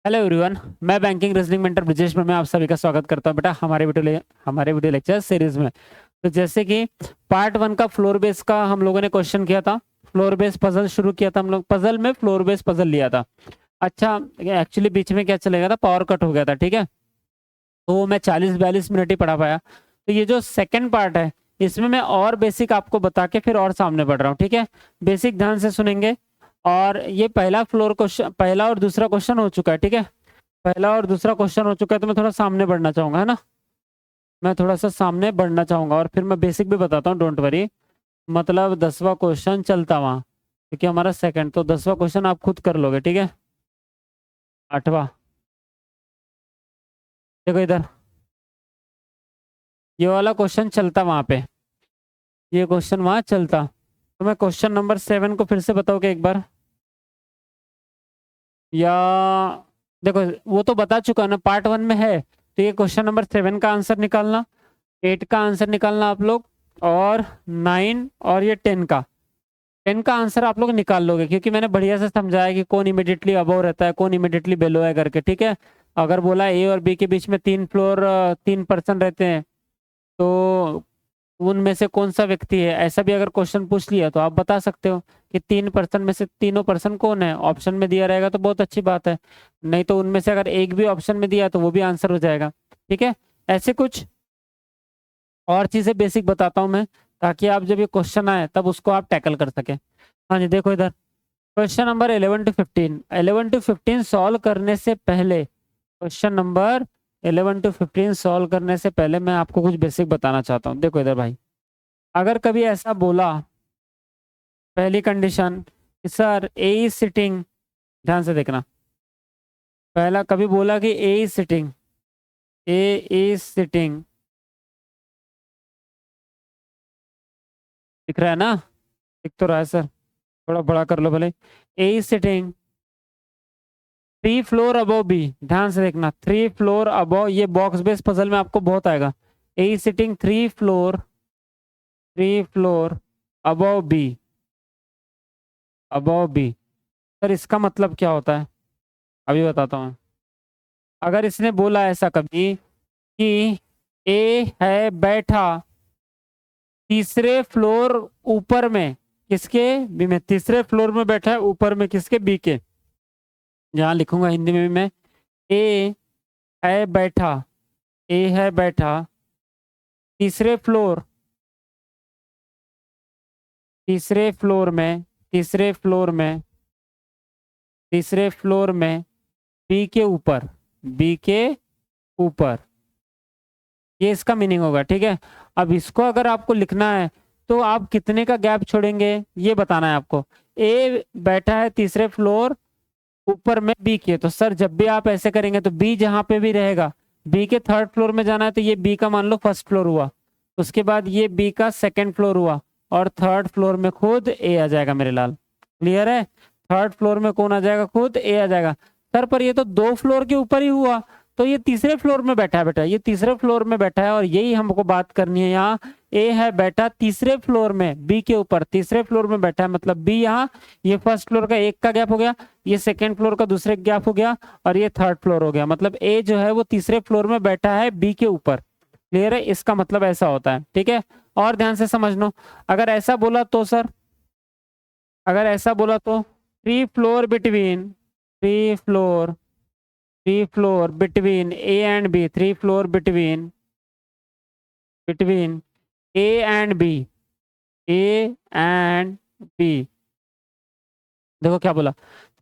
Hello everyone, मैं banking reasoning mentor Brijesh में आप सभी का स्वागत करता हूं बेटा हमारे वीडियो लेक्चर सीरीज में। तो जैसे कि पार्ट 1 का फ्लोर बेस का हम लोगों ने क्वेश्चन किया था, फ्लोर बेस पजल शुरू किया था हम लोग, पजल में फ्लोर बेस पजल लिया था। अच्छा, एक्चुअली बीच में क्या चला गया था, पावर कट हो गया था, ठीक है। तो वो मैं 40-42 मिनट ही पढ़ा पाया। तो ये जो सेकंड पार्ट है इसमें मैं और बेसिक आपको बता के फिर और सामने बढ़ रहा हूँ, ठीक है। बेसिक ध्यान से सुनेंगे। और ये पहला फ्लोर क्वेश्चन, पहला और दूसरा क्वेश्चन हो चुका है, ठीक है। पहला और दूसरा क्वेश्चन हो चुका है, तो मैं थोड़ा सामने बढ़ना चाहूंगा, है ना। मैं थोड़ा सा सामने बढ़ना चाहूंगा और फिर मैं बेसिक भी बताता हूँ, डोंट वरी। मतलब 10वां क्वेश्चन चलता वहां, क्योंकि हमारा सेकंड, तो 10वां क्वेश्चन आप खुद कर लोगे, ठीक है। 8वां, देखो इधर, ये वाला क्वेश्चन चलता वहां पे, ये क्वेश्चन वहां चलता। तो मैं क्वेश्चन नंबर 7 को फिर से बताओगे एक बार, या देखो वो तो बता चुका ना, पार्ट 1 में है। तो ये क्वेश्चन नंबर 7 का आंसर निकालना, 8 का आंसर निकालना आप लोग, और 9 और ये 10 का, 10 का आंसर आप लोग निकाल लोगे, क्योंकि मैंने बढ़िया से समझाया कि कौन इमिडिएटली अबव रहता है, कौन इमिडिएटली बिलो है करके, ठीक है। अगर बोला ए और बी के बीच में 3 पर्सन रहते हैं, तो उनमें से कौन सा व्यक्ति है, ऐसा भी अगर क्वेश्चन पूछ लिया तो आप बता सकते हो कि 3 पर्सन में से तीनों पर्सन कौन है। ऑप्शन में दिया रहेगा तो बहुत अच्छी बात है, नहीं तो उनमें से अगर एक भी ऑप्शन में दिया तो वो भी आंसर हो जाएगा, ठीक है। ऐसे कुछ और चीजें बेसिक बताता हूँ मैं, ताकि आप जब ये क्वेश्चन आए तब उसको आप टैकल कर सके। हाँ जी, देखो इधर, क्वेश्चन नंबर 11 to 15 सॉल्व करने से पहले, क्वेश्चन नंबर 11 to 15 सॉल्व करने से पहले मैं आपको कुछ बेसिक बताना चाहता हूँ। देखो इधर भाई, अगर कभी ऐसा बोला, पहली कंडीशन कि सर ए इज सिटिंग, ध्यान से देखना, पहला कभी बोला कि A is sitting, A is sitting, दिख रहा है ना, दिख तो रहा है सर, थोड़ा बड़ा कर लो भले। A is sitting 3 floor above B, ध्यान से देखना, 3 फ्लोर अबव, ये बॉक्स बेस पजल में आपको बहुत आएगा। A is sitting 3 floor above B, above B. Sir इसका मतलब क्या होता है, अभी बताता हूँ। अगर इसने बोला ऐसा कभी कि ए है बैठा तीसरे फ्लोर ऊपर में, किसके, बी में, तीसरे फ्लोर में बैठा है ऊपर में, किसके, बी के। यहाँ लिखूंगा हिंदी में भी मैं, ए है बैठा, ए है बैठा तीसरे फ्लोर, तीसरे फ्लोर में, तीसरे फ्लोर में, तीसरे फ्लोर में बी के ऊपर, बी के ऊपर, ये इसका मीनिंग होगा, ठीक है। अब इसको अगर आपको लिखना है तो आप कितने का गैप छोड़ेंगे ये बताना है आपको। ए बैठा है तीसरे फ्लोर ऊपर में बी के, तो सर जब भी आप ऐसे करेंगे तो बी जहां पे भी रहेगा, बी के 3rd फ्लोर में जाना है, तो ये बी का मान लो 1st फ्लोर हुआ, उसके बाद ये बी का 2nd फ्लोर हुआ, और 3rd फ्लोर में खुद ए आ जाएगा मेरे लाल। क्लियर है, 3rd फ्लोर में कौन आ जाएगा, खुद ए आ जाएगा। सर पर ये तो 2 फ्लोर के ऊपर ही हुआ, तो ये तीसरे फ्लोर में बैठा है बेटा, ये तीसरे फ्लोर में बैठा है, और यही हमको बात करनी है यहाँ। ए है बैठा तीसरे फ्लोर में बी के ऊपर, तीसरे फ्लोर में बैठा है, मतलब बी यहाँ, ये 1st फ्लोर का एक का गैप हो गया, ये 2nd फ्लोर का दूसरे गैप हो गया, और ये 3rd फ्लोर हो गया, मतलब ए जो है वो तीसरे फ्लोर में बैठा है बी के ऊपर। क्लियर है, इसका मतलब ऐसा होता है, ठीक है। और ध्यान से समझ लो, अगर ऐसा बोला तो सर, अगर ऐसा बोला तो 3 floor between, 3 floor, 3 floor between A and B, 3 floor between, between A and B, A and B. देखो क्या बोला,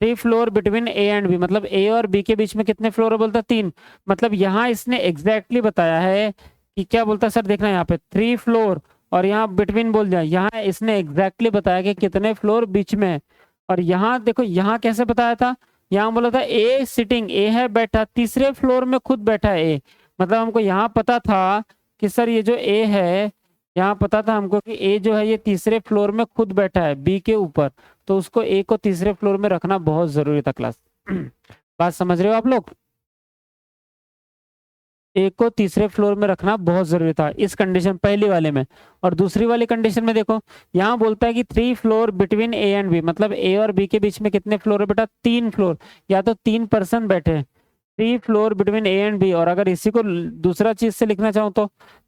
3 floor between A and B, मतलब ए और बी के बीच में कितने फ्लोर है, बोलता 3। मतलब यहाँ इसने एग्जैक्टली बताया है कि क्या बोलता है सर, देखना यहाँ पे 3 फ्लोर, और यहाँ बिटवीन बोल दिया, यहाँ इसने एग्जैक्टली बताया कि कितने फ्लोर बीच में है। और यहाँ देखो, यहाँ कैसे बताया था, यहाँ बोला था ए सिटिंग, ए है बैठा तीसरे फ्लोर में खुद बैठा है ए, मतलब हमको यहाँ पता था कि सर ये जो ए है, यहाँ पता था हमको कि ए जो है ये तीसरे फ्लोर में खुद बैठा है बी के ऊपर, तो उसको ए को तीसरे फ्लोर में रखना बहुत जरूरी था क्लास। बात समझ रहे हो आप लोग, ए को तीसरे फ्लोर में रखना बहुत जरूरी था इस कंडीशन पहली वाले में। और दूसरी वाली कंडीशन में देखो, यहाँ बोलता है कि 3 floor between A and B, मतलब ए और बी के बीच में कितने फ्लोर है बेटा, 3 फ्लोर, या तो 3 पर्सन बैठे हैं, 3 floor between A and B, और अगर इसी को दूसरा चीज से लिखना चाहूँ तो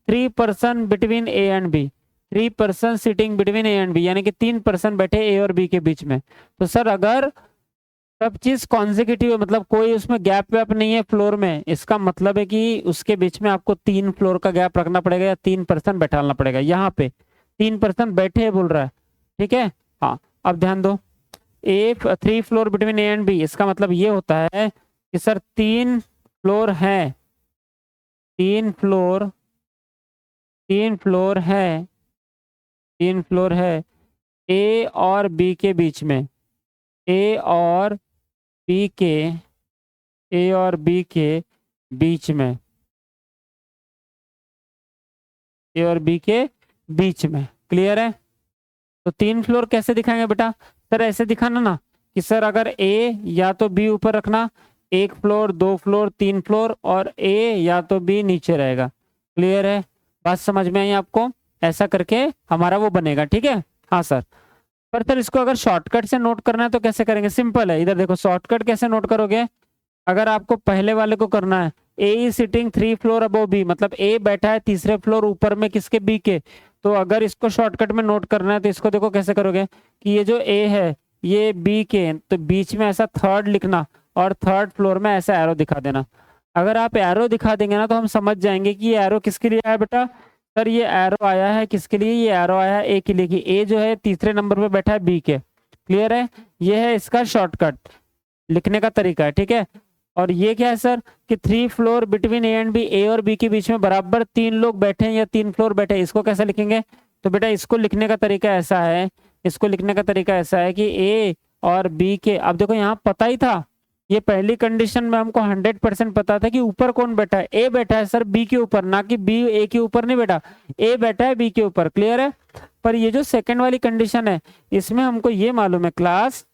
3 person between A and B, 3 person sitting between A and B, यानी कि 3 पर्सन बैठे ए और बी के बीच में। तो सर अगर सब चीज कॉन्जिक्यूटिव है, मतलब कोई उसमें गैप वैप नहीं है फ्लोर में, इसका मतलब है कि उसके बीच में आपको 3 फ्लोर का गैप रखना पड़ेगा या 3 पर्सन बैठाना पड़ेगा। यहाँ पे 3 पर्सन बैठे हैं बोल रहा है, ठीक है। हाँ अब ध्यान दो, a 3 floor between A and B, इसका मतलब ये होता है कि सर 3 फ्लोर है, 3 फ्लोर, 3 फ्लोर है, 3 फ्लोर है ए और बी के बीच में, ए और बी के, ए और बी के बीच में, ए और बी के बीच में। क्लियर है? तो 3 फ्लोर कैसे दिखाएंगे बेटा? सर ऐसे दिखाना ना कि सर अगर ए या तो बी ऊपर रखना, 1 फ्लोर 2 फ्लोर 3 फ्लोर, और ए या तो बी नीचे रहेगा। क्लियर है? बात समझ में आई आपको? ऐसा करके हमारा वो बनेगा, ठीक है। हाँ सर। पर सर इसको अगर शॉर्टकट से नोट करना है तो कैसे करेंगे? सिंपल है, इधर देखो शॉर्टकट कैसे नोट करोगे। अगर आपको पहले वाले को करना है, A is sitting 3 floor above B, मतलब ए बैठा है तीसरे फ्लोर ऊपर में किसके? बी के। तो अगर इसको शॉर्टकट में नोट करना है तो इसको देखो कैसे करोगे कि ये जो ए है ये बी के, तो बीच में ऐसा थर्ड लिखना और थर्ड फ्लोर में ऐसा एरो दिखा देना। अगर आप एरो दिखा देंगे ना तो हम समझ जाएंगे कि ये एरो किसके लिए आया बेटा। सर ये एरो आया है किसके लिए? ये एरो आया है ए के लिए, कि ए जो है तीसरे नंबर पे बैठा है बी के। क्लियर है? ये है इसका शॉर्टकट लिखने का तरीका है, ठीक है। और ये क्या है सर कि 3 floor between A and B, A और बी के बीच में बराबर 3 लोग बैठे हैं या 3 फ्लोर बैठे हैं, इसको कैसे लिखेंगे? तो बेटा इसको लिखने का तरीका ऐसा है, इसको लिखने का तरीका ऐसा है कि ए और बी के, अब देखो यहाँ पता ही था, ये पहली कंडीशन में हमको 100% पता था कि ऊपर कौन बैठा है? ए बैठा है सर बी के ऊपर, ना कि बी ए के ऊपर नहीं बैठा, ए बैठा है बी के ऊपर। क्लियर है? पर ये जो सेकंड वाली कंडीशन है इसमें हमको ये मालूम है क्लास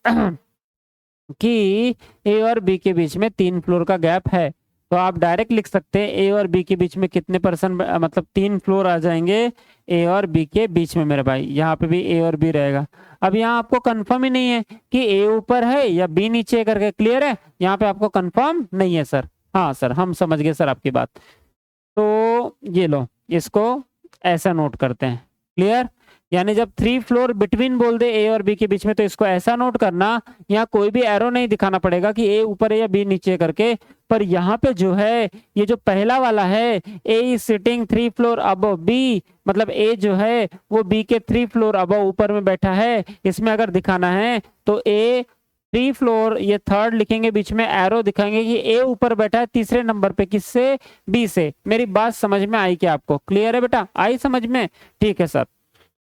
कि ए और बी के बीच में 3 फ्लोर का गैप है। तो आप डायरेक्ट लिख सकते हैं ए और बी के बीच में कितने पर्सन, मतलब 3 फ्लोर आ जाएंगे ए और बी के बीच में मेरे भाई। यहाँ पे भी ए और बी रहेगा। अब यहाँ आपको कंफर्म ही नहीं है कि ए ऊपर है या बी नीचे करके। क्लियर है? यहाँ पे आपको कंफर्म नहीं है सर। हाँ सर हम समझ गए सर आपकी बात। तो ये लो इसको ऐसा नोट करते हैं। क्लियर? यानी जब 3 फ्लोर बिटवीन बोल दे ए और बी के बीच में तो इसको ऐसा नोट करना, यहाँ कोई भी एरो नहीं दिखाना पड़ेगा कि ए ऊपर है या बी नीचे करके। पर यहाँ पे जो है ये जो पहला वाला है A is sitting 3 floor above B, मतलब ए जो है वो बी के 3 फ्लोर अबव ऊपर में बैठा है, इसमें अगर दिखाना है तो ए 3 फ्लोर ये थर्ड लिखेंगे, बीच में एरो दिखाएंगे कि ए ऊपर बैठा है तीसरे नंबर पे, किससे? बी से। मेरी बात समझ में आई क्या आपको? क्लियर है बेटा? आई समझ में? ठीक है सर।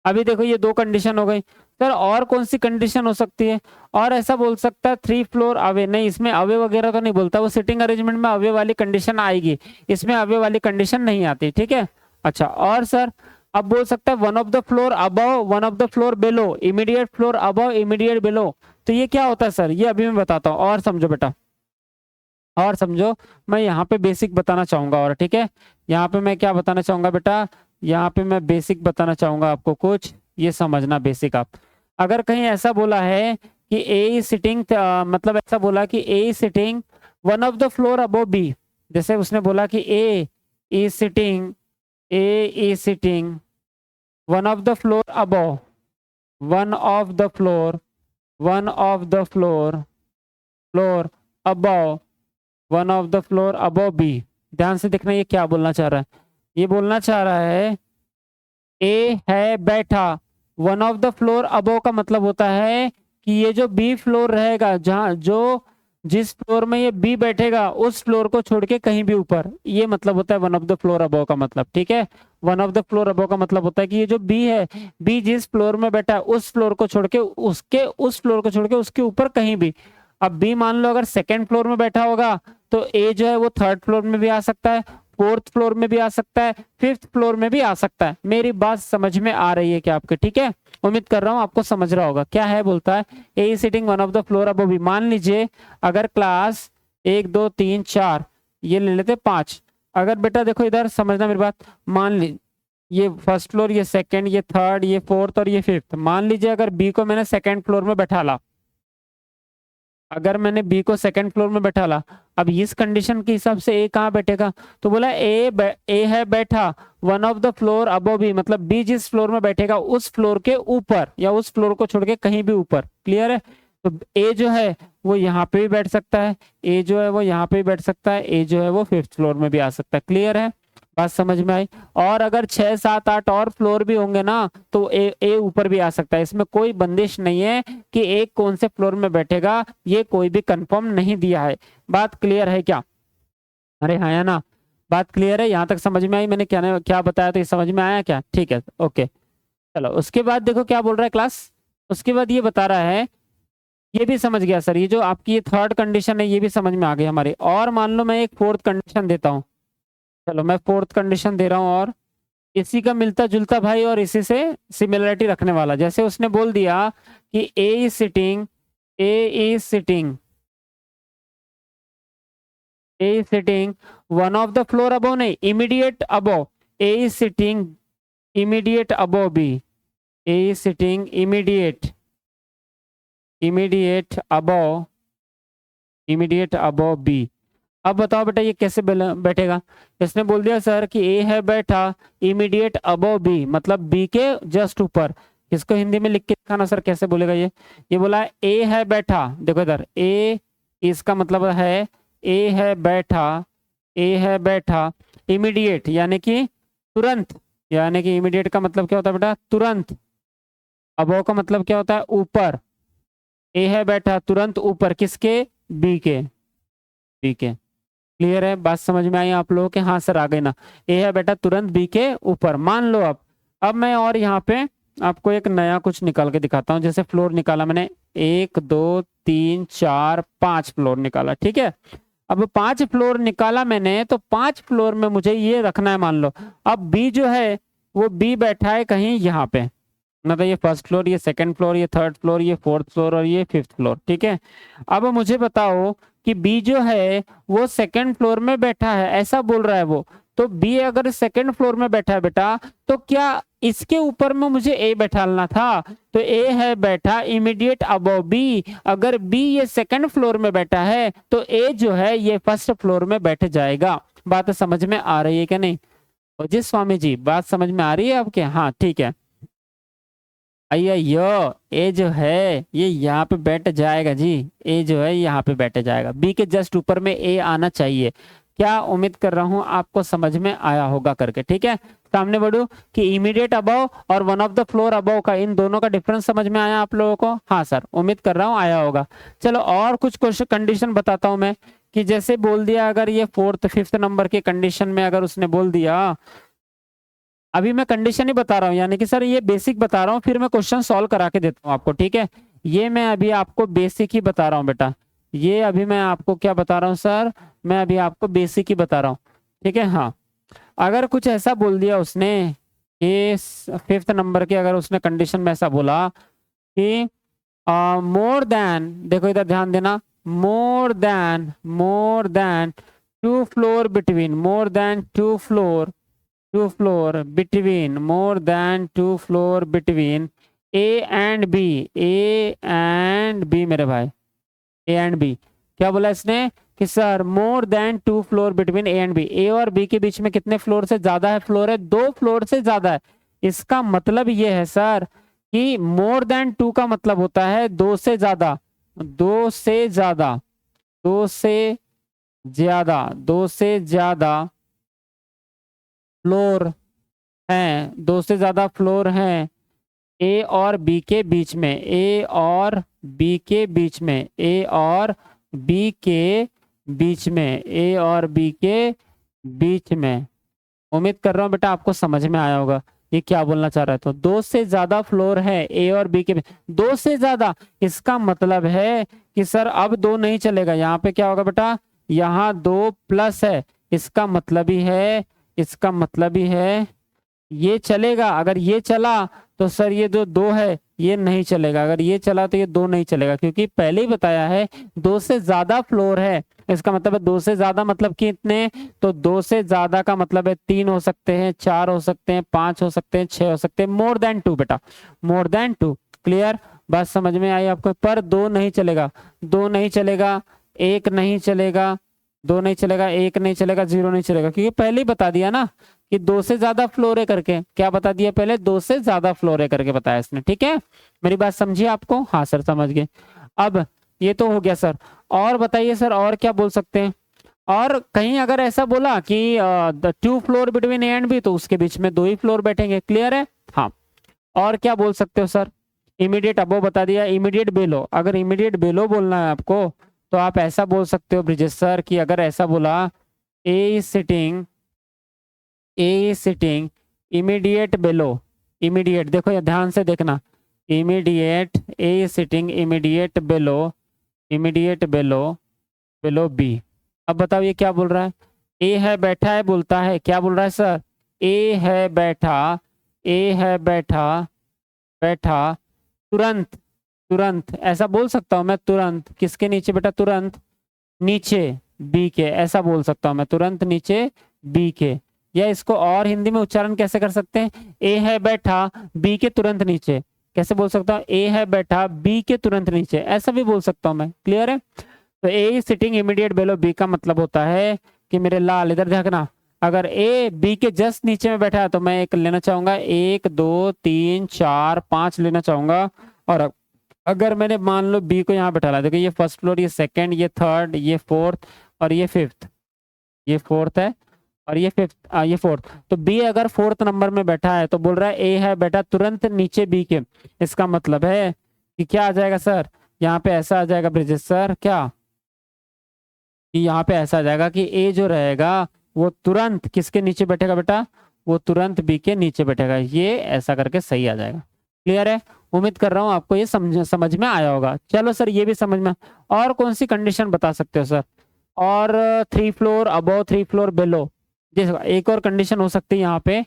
अभी देखो ये 2 कंडीशन हो गई सर, और कौन सी कंडीशन हो सकती है? और ऐसा बोल सकता है 3 फ्लोर अवे, नहीं इसमें अवे वगैरह तो नहीं बोलता, वो सिटिंग अरेंजमेंट में अवे वाली कंडीशन आएगी, इसमें अवे वाली कंडीशन नहीं आती, ठीक है। अच्छा और सर अब बोल सकता है 1 of the floor above 1 of the floor below, immediate floor above immediate below. तो ये क्या होता है सर? ये अभी मैं बताता हूँ, और समझो बेटा, और समझो। मैं यहाँ पे बेसिक बताना चाहूंगा, और ठीक है यहाँ पे मैं क्या बताना चाहूंगा बेटा, यहाँ पे मैं बेसिक बताना चाहूंगा आपको कुछ, ये समझना बेसिक आप। अगर कहीं ऐसा बोला है कि ए इज सिटिंग, मतलब ऐसा बोला कि A is sitting 1 of the floor above B, जैसे उसने बोला कि A is sitting 1 of the floor above 1 of the floor 1 of the floor above 1 of the floor above B. ध्यान से देखना ये क्या बोलना चाह रहा है। ये बोलना चाह रहा है ए है बैठा 1 ऑफ द फ्लोर अबव, का मतलब होता है कि ये जो बी फ्लोर रहेगा, जहां जो जिस फ्लोर में ये बी बैठेगा उस फ्लोर को छोड़ के कहीं भी ऊपर, ये मतलब होता है 1 ऑफ द फ्लोर अबव का मतलब, ठीक है। 1 ऑफ द फ्लोर अबव का मतलब होता है कि ये जो बी है, बी जिस फ्लोर में बैठा है उस फ्लोर को छोड़ के उसके ऊपर कहीं भी। अब बी मान लो अगर सेकेंड फ्लोर में बैठा होगा तो ए जो है वो थर्ड फ्लोर में भी आ सकता है, फोर्थ फ्लोर में भी आ सकता है, फिफ्थ फ्लोर में भी आ सकता है। मेरी बात समझ में आ रही है क्या आपके? ठीक है, उम्मीद कर रहा हूँ आपको समझ रहा होगा। क्या है बोलता है A is sitting 1 of the floor above B. मान लीजिए अगर क्लास 1 2 3 4 ये ले लेते 5, अगर बेटा देखो इधर समझना मेरी बात, मान ली ये फर्स्ट फ्लोर, ये सेकंड, ये थर्ड, ये फोर्थ और ये फिफ्थ। मान लीजिए अगर बी को मैंने सेकंड फ्लोर में बैठा ला, अगर मैंने बी को सेकंड फ्लोर में बैठा ला, अब इस कंडीशन के हिसाब से ए कहाँ बैठेगा, तो बोला ए है बैठा one of the floor above B, मतलब बी जिस फ्लोर में बैठेगा उस फ्लोर के ऊपर या उस फ्लोर को छोड़ के कहीं भी ऊपर। क्लियर है, तो ए जो है वो यहाँ पे भी बैठ सकता है, ए जो है वो यहाँ पे भी बैठ सकता है, ए जो है वो 5th फ्लोर में भी आ सकता है। क्लियर है, बात समझ में आई। और अगर 6 7 8 और फ्लोर भी होंगे ना तो ए ऊपर भी आ सकता है, इसमें कोई बंदिश नहीं है कि एक कौन से फ्लोर में बैठेगा, ये कोई भी कंफर्म नहीं दिया है। बात क्लियर है क्या? अरे हाँ या ना, बात क्लियर है, यहाँ तक समझ में आई? मैंने क्या बताया तो ये समझ में आया क्या? ठीक है, ओके। चलो उसके बाद देखो क्या बोल रहा है क्लास, उसके बाद ये बता रहा है, ये भी समझ गया सर, ये जो आपकी ये 3rd कंडीशन है ये भी समझ में आ गई हमारी। और मान लो मैं एक 4th कंडीशन देता हूँ, चलो मैं 4th कंडीशन दे रहा हूँ, और इसी का मिलता जुलता भाई और इसी से सिमिलरिटी रखने वाला। जैसे उसने बोल दिया कि A is sitting one of the floor above, नहीं immediate above, A is sitting immediate above B, A is sitting immediate above B. अब बताओ बेटा ये कैसे बैठेगा? इसने बोल दिया सर कि ए है बैठा इमीडिएट अबव बी, मतलब बी के जस्ट ऊपर। इसको हिंदी में लिख के दिखाना सर, कैसे बोलेगा ये बोला ए है बैठा, देखो इधर ए, इसका मतलब है ए है बैठा इमीडिएट यानी कि तुरंत, यानी कि इमीडिएट का मतलब क्या होता है बेटा? तुरंत। अबव का मतलब क्या होता है? ऊपर। ए है बैठा तुरंत ऊपर, किसके? बी के। क्लियर है, बात समझ में आई आप लोगों के? हाँ सर आ गई ना, ए है बेटा तुरंत बी के ऊपर। मान लो अब मैं और यहाँ पे आपको एक नया कुछ निकाल के दिखाता हूँ। जैसे फ्लोर निकाला मैंने, 1 2 3 4 5 फ्लोर निकाला, ठीक है। अब 5 फ्लोर निकाला मैंने, तो 5 फ्लोर में मुझे ये रखना है, मान लो अब बी जो है वो बी बैठा है कहीं यहाँ पे, मतलब ये 1st फ्लोर, ये 2nd फ्लोर, ये 3rd फ्लोर, ये 4th फ्लोर और ये 5th फ्लोर, ठीक है। अब मुझे बताओ कि बी जो है वो 2nd फ्लोर में बैठा है, ऐसा बोल रहा है वो। तो बी अगर 2nd फ्लोर में बैठा है बेटा, तो क्या इसके ऊपर में मुझे ए बैठालना था? तो ए है बैठा इमीडिएट अबव बी, अगर बी ये 2nd फ्लोर में बैठा है तो ए जो है ये 1st फ्लोर में बैठ जाएगा। बात समझ में आ रही है क्या नहीं? जी स्वामी जी, बात समझ में आ रही है आपके? हाँ ठीक है। अय्यो ए जो है ये यहाँ पे बैठ जाएगा जी, ए जो है यहाँ पे बैठ जाएगा, बी के जस्ट ऊपर में ए आना चाहिए। क्या उम्मीद कर रहा हूँ आपको समझ में आया होगा करके, ठीक है। सामने बढ़ू कि इमीडिएट अबव और one of the floor above का, इन दोनों का डिफरेंस समझ में आया आप लोगों को? हाँ सर, उम्मीद कर रहा हूँ आया होगा। चलो और कुछ क्वेश्चन कंडीशन बताता हूँ मैं, कि जैसे बोल दिया अगर ये 4th 5th नंबर के कंडीशन में अगर उसने बोल दिया, अभी मैं कंडीशन ही बता रहा हूँ, यानी कि सर ये बेसिक बता रहा हूँ, फिर मैं क्वेश्चन सॉल्व करा के देता हूँ आपको, ठीक है। ये मैं अभी आपको बेसिक ही बता रहा हूँ बेटा, ये अभी मैं आपको क्या बता रहा हूँ सर, मैं अभी आपको बेसिक ही बता रहा हूँ, ठीक है। हाँ, अगर कुछ ऐसा बोल दिया उसने कि 5th नंबर के, अगर उसने कंडीशन में ऐसा बोला कि मोर देन, देखो इधर ध्यान देना, more than 2 floor between, more than 2 floor between, more than 2 floor between A and B, मेरे भाई, A and B। क्या बोला इसने कि sir more than 2 floor between A and B, A और B के बीच में कितने फ्लोर से ज्यादा है? फ्लोर है, 2 फ्लोर से ज्यादा है। इसका मतलब ये है सर कि मोर देन 2 का मतलब होता है 2 से ज्यादा, 2 से ज्यादा, 2 से ज्यादा, 2 से ज्यादा फ्लोर हैं, 2 से ज्यादा फ्लोर हैं ए और बी के बीच में, ए और बी के बीच में, ए और बी के बीच में, ए और बी के बीच में। उम्मीद कर रहा हूँ बेटा आपको समझ में आया होगा ये क्या बोलना चाह रहा है। तो 2 से ज्यादा फ्लोर है ए और बी के बीच, 2 से ज्यादा, इसका मतलब है कि सर अब 2 नहीं चलेगा, यहाँ पे क्या होगा बेटा? यहाँ 2 प्लस है, इसका मतलब ही है ये चलेगा। अगर ये चला तो सर ये जो 2 है ये नहीं चलेगा, अगर ये चला तो ये 2 नहीं चलेगा, क्योंकि पहले ही बताया है 2 से ज्यादा फ्लोर है, इसका मतलब है 2 से ज्यादा मतलब कितने? तो 2 से ज्यादा का मतलब है 3 हो सकते हैं, 4 हो सकते हैं, 5 हो सकते हैं, 6 हो सकते हैं, मोर देन 2 बेटा, मोर देन 2। क्लियर, बात समझ में आई आपको? पर 2 नहीं चलेगा, 2 नहीं चलेगा, 1 नहीं चलेगा, 2 नहीं चलेगा, 1 नहीं चलेगा, 0 नहीं चलेगा, क्योंकि पहले ही बता दिया ना कि 2 से ज्यादा फ्लोर है करके। क्या बता दिया पहले? 2 से ज्यादा फ्लोर है करके बताया इसने। ठीक है, मेरी बात समझिए आपको? हाँ सर समझ गए। अब ये तो हो गया सर, और बताइए सर और क्या बोल सकते हैं? और कहीं अगर ऐसा बोला कि the 2 floor between A and B, तो उसके बीच में 2 ही फ्लोर बैठेंगे। क्लियर है? हाँ। और क्या बोल सकते हो सर? इमीडिएट अबो बता दिया, इमीडिएट बेलो। अगर इमीडिएट बेलो बोलना है आपको तो आप ऐसा बोल सकते हो ब्रिजेश सर कि अगर ऐसा बोला A is sitting, A is sitting immediate below. Immediate देखो ये ध्यान से देखना, immediate A is sitting immediate below, immediate below, below B. अब बताओ ये क्या बोल रहा है? ए है बैठा है बोलता है, क्या बोल रहा है सर? ए है बैठा, ए है बैठा, बैठा तुरंत, तुरंत ऐसा बोल सकता हूँ मैं, तुरंत किसके नीचे बेटा? तुरंत नीचे बी के, ऐसा बोल सकता हूँ मैं, तुरंत नीचे बी के। या इसको और हिंदी में उच्चारण कैसे कर सकते हैं? ए है बैठा बी के तुरंत नीचे। कैसे बोल सकता हूँ? ए है बैठा बी के तुरंत नीचे, ऐसा भी बोल सकता हूँ मैं। क्लियर है? तो A is sitting immediate below B का मतलब होता है कि मेरे लाल इधर देखना, अगर ए बी के जस्ट नीचे में बैठा है तो मैं एक लेना चाहूंगा, 1 2 3 4 5 लेना चाहूंगा। और अगर मैंने मान लो बी को यहाँ बैठा ला, देखो ये फर्स्ट फ्लोर, ये सेकंड, ये थर्ड, ये फोर्थ और ये फिफ्थ, ये फोर्थ है और ये फिफ्थ, ये फोर्थ। तो बी अगर फोर्थ नंबर में बैठा है तो बोल रहा है ए है बैठा तुरंत नीचे बी के। इसका मतलब है कि क्या आ जाएगा सर? यहाँ पे ऐसा आ जाएगा ब्रिजेश सर, क्या कि यहाँ पे ऐसा आ जाएगा कि ए जो रहेगा वो तुरंत किसके नीचे बैठेगा बेटा? वो तुरंत बी के नीचे बैठेगा। ये ऐसा करके सही आ जाएगा। क्लियर है? उम्मीद कर रहा हूँ आपको ये समझ में आया होगा। चलो सर ये भी समझ में। और कौन सी कंडीशन बता सकते हो सर? और 3 फ्लोर अबव 3 फ्लोर बिलो, जैसे एक और कंडीशन हो सकती है यहाँ पे,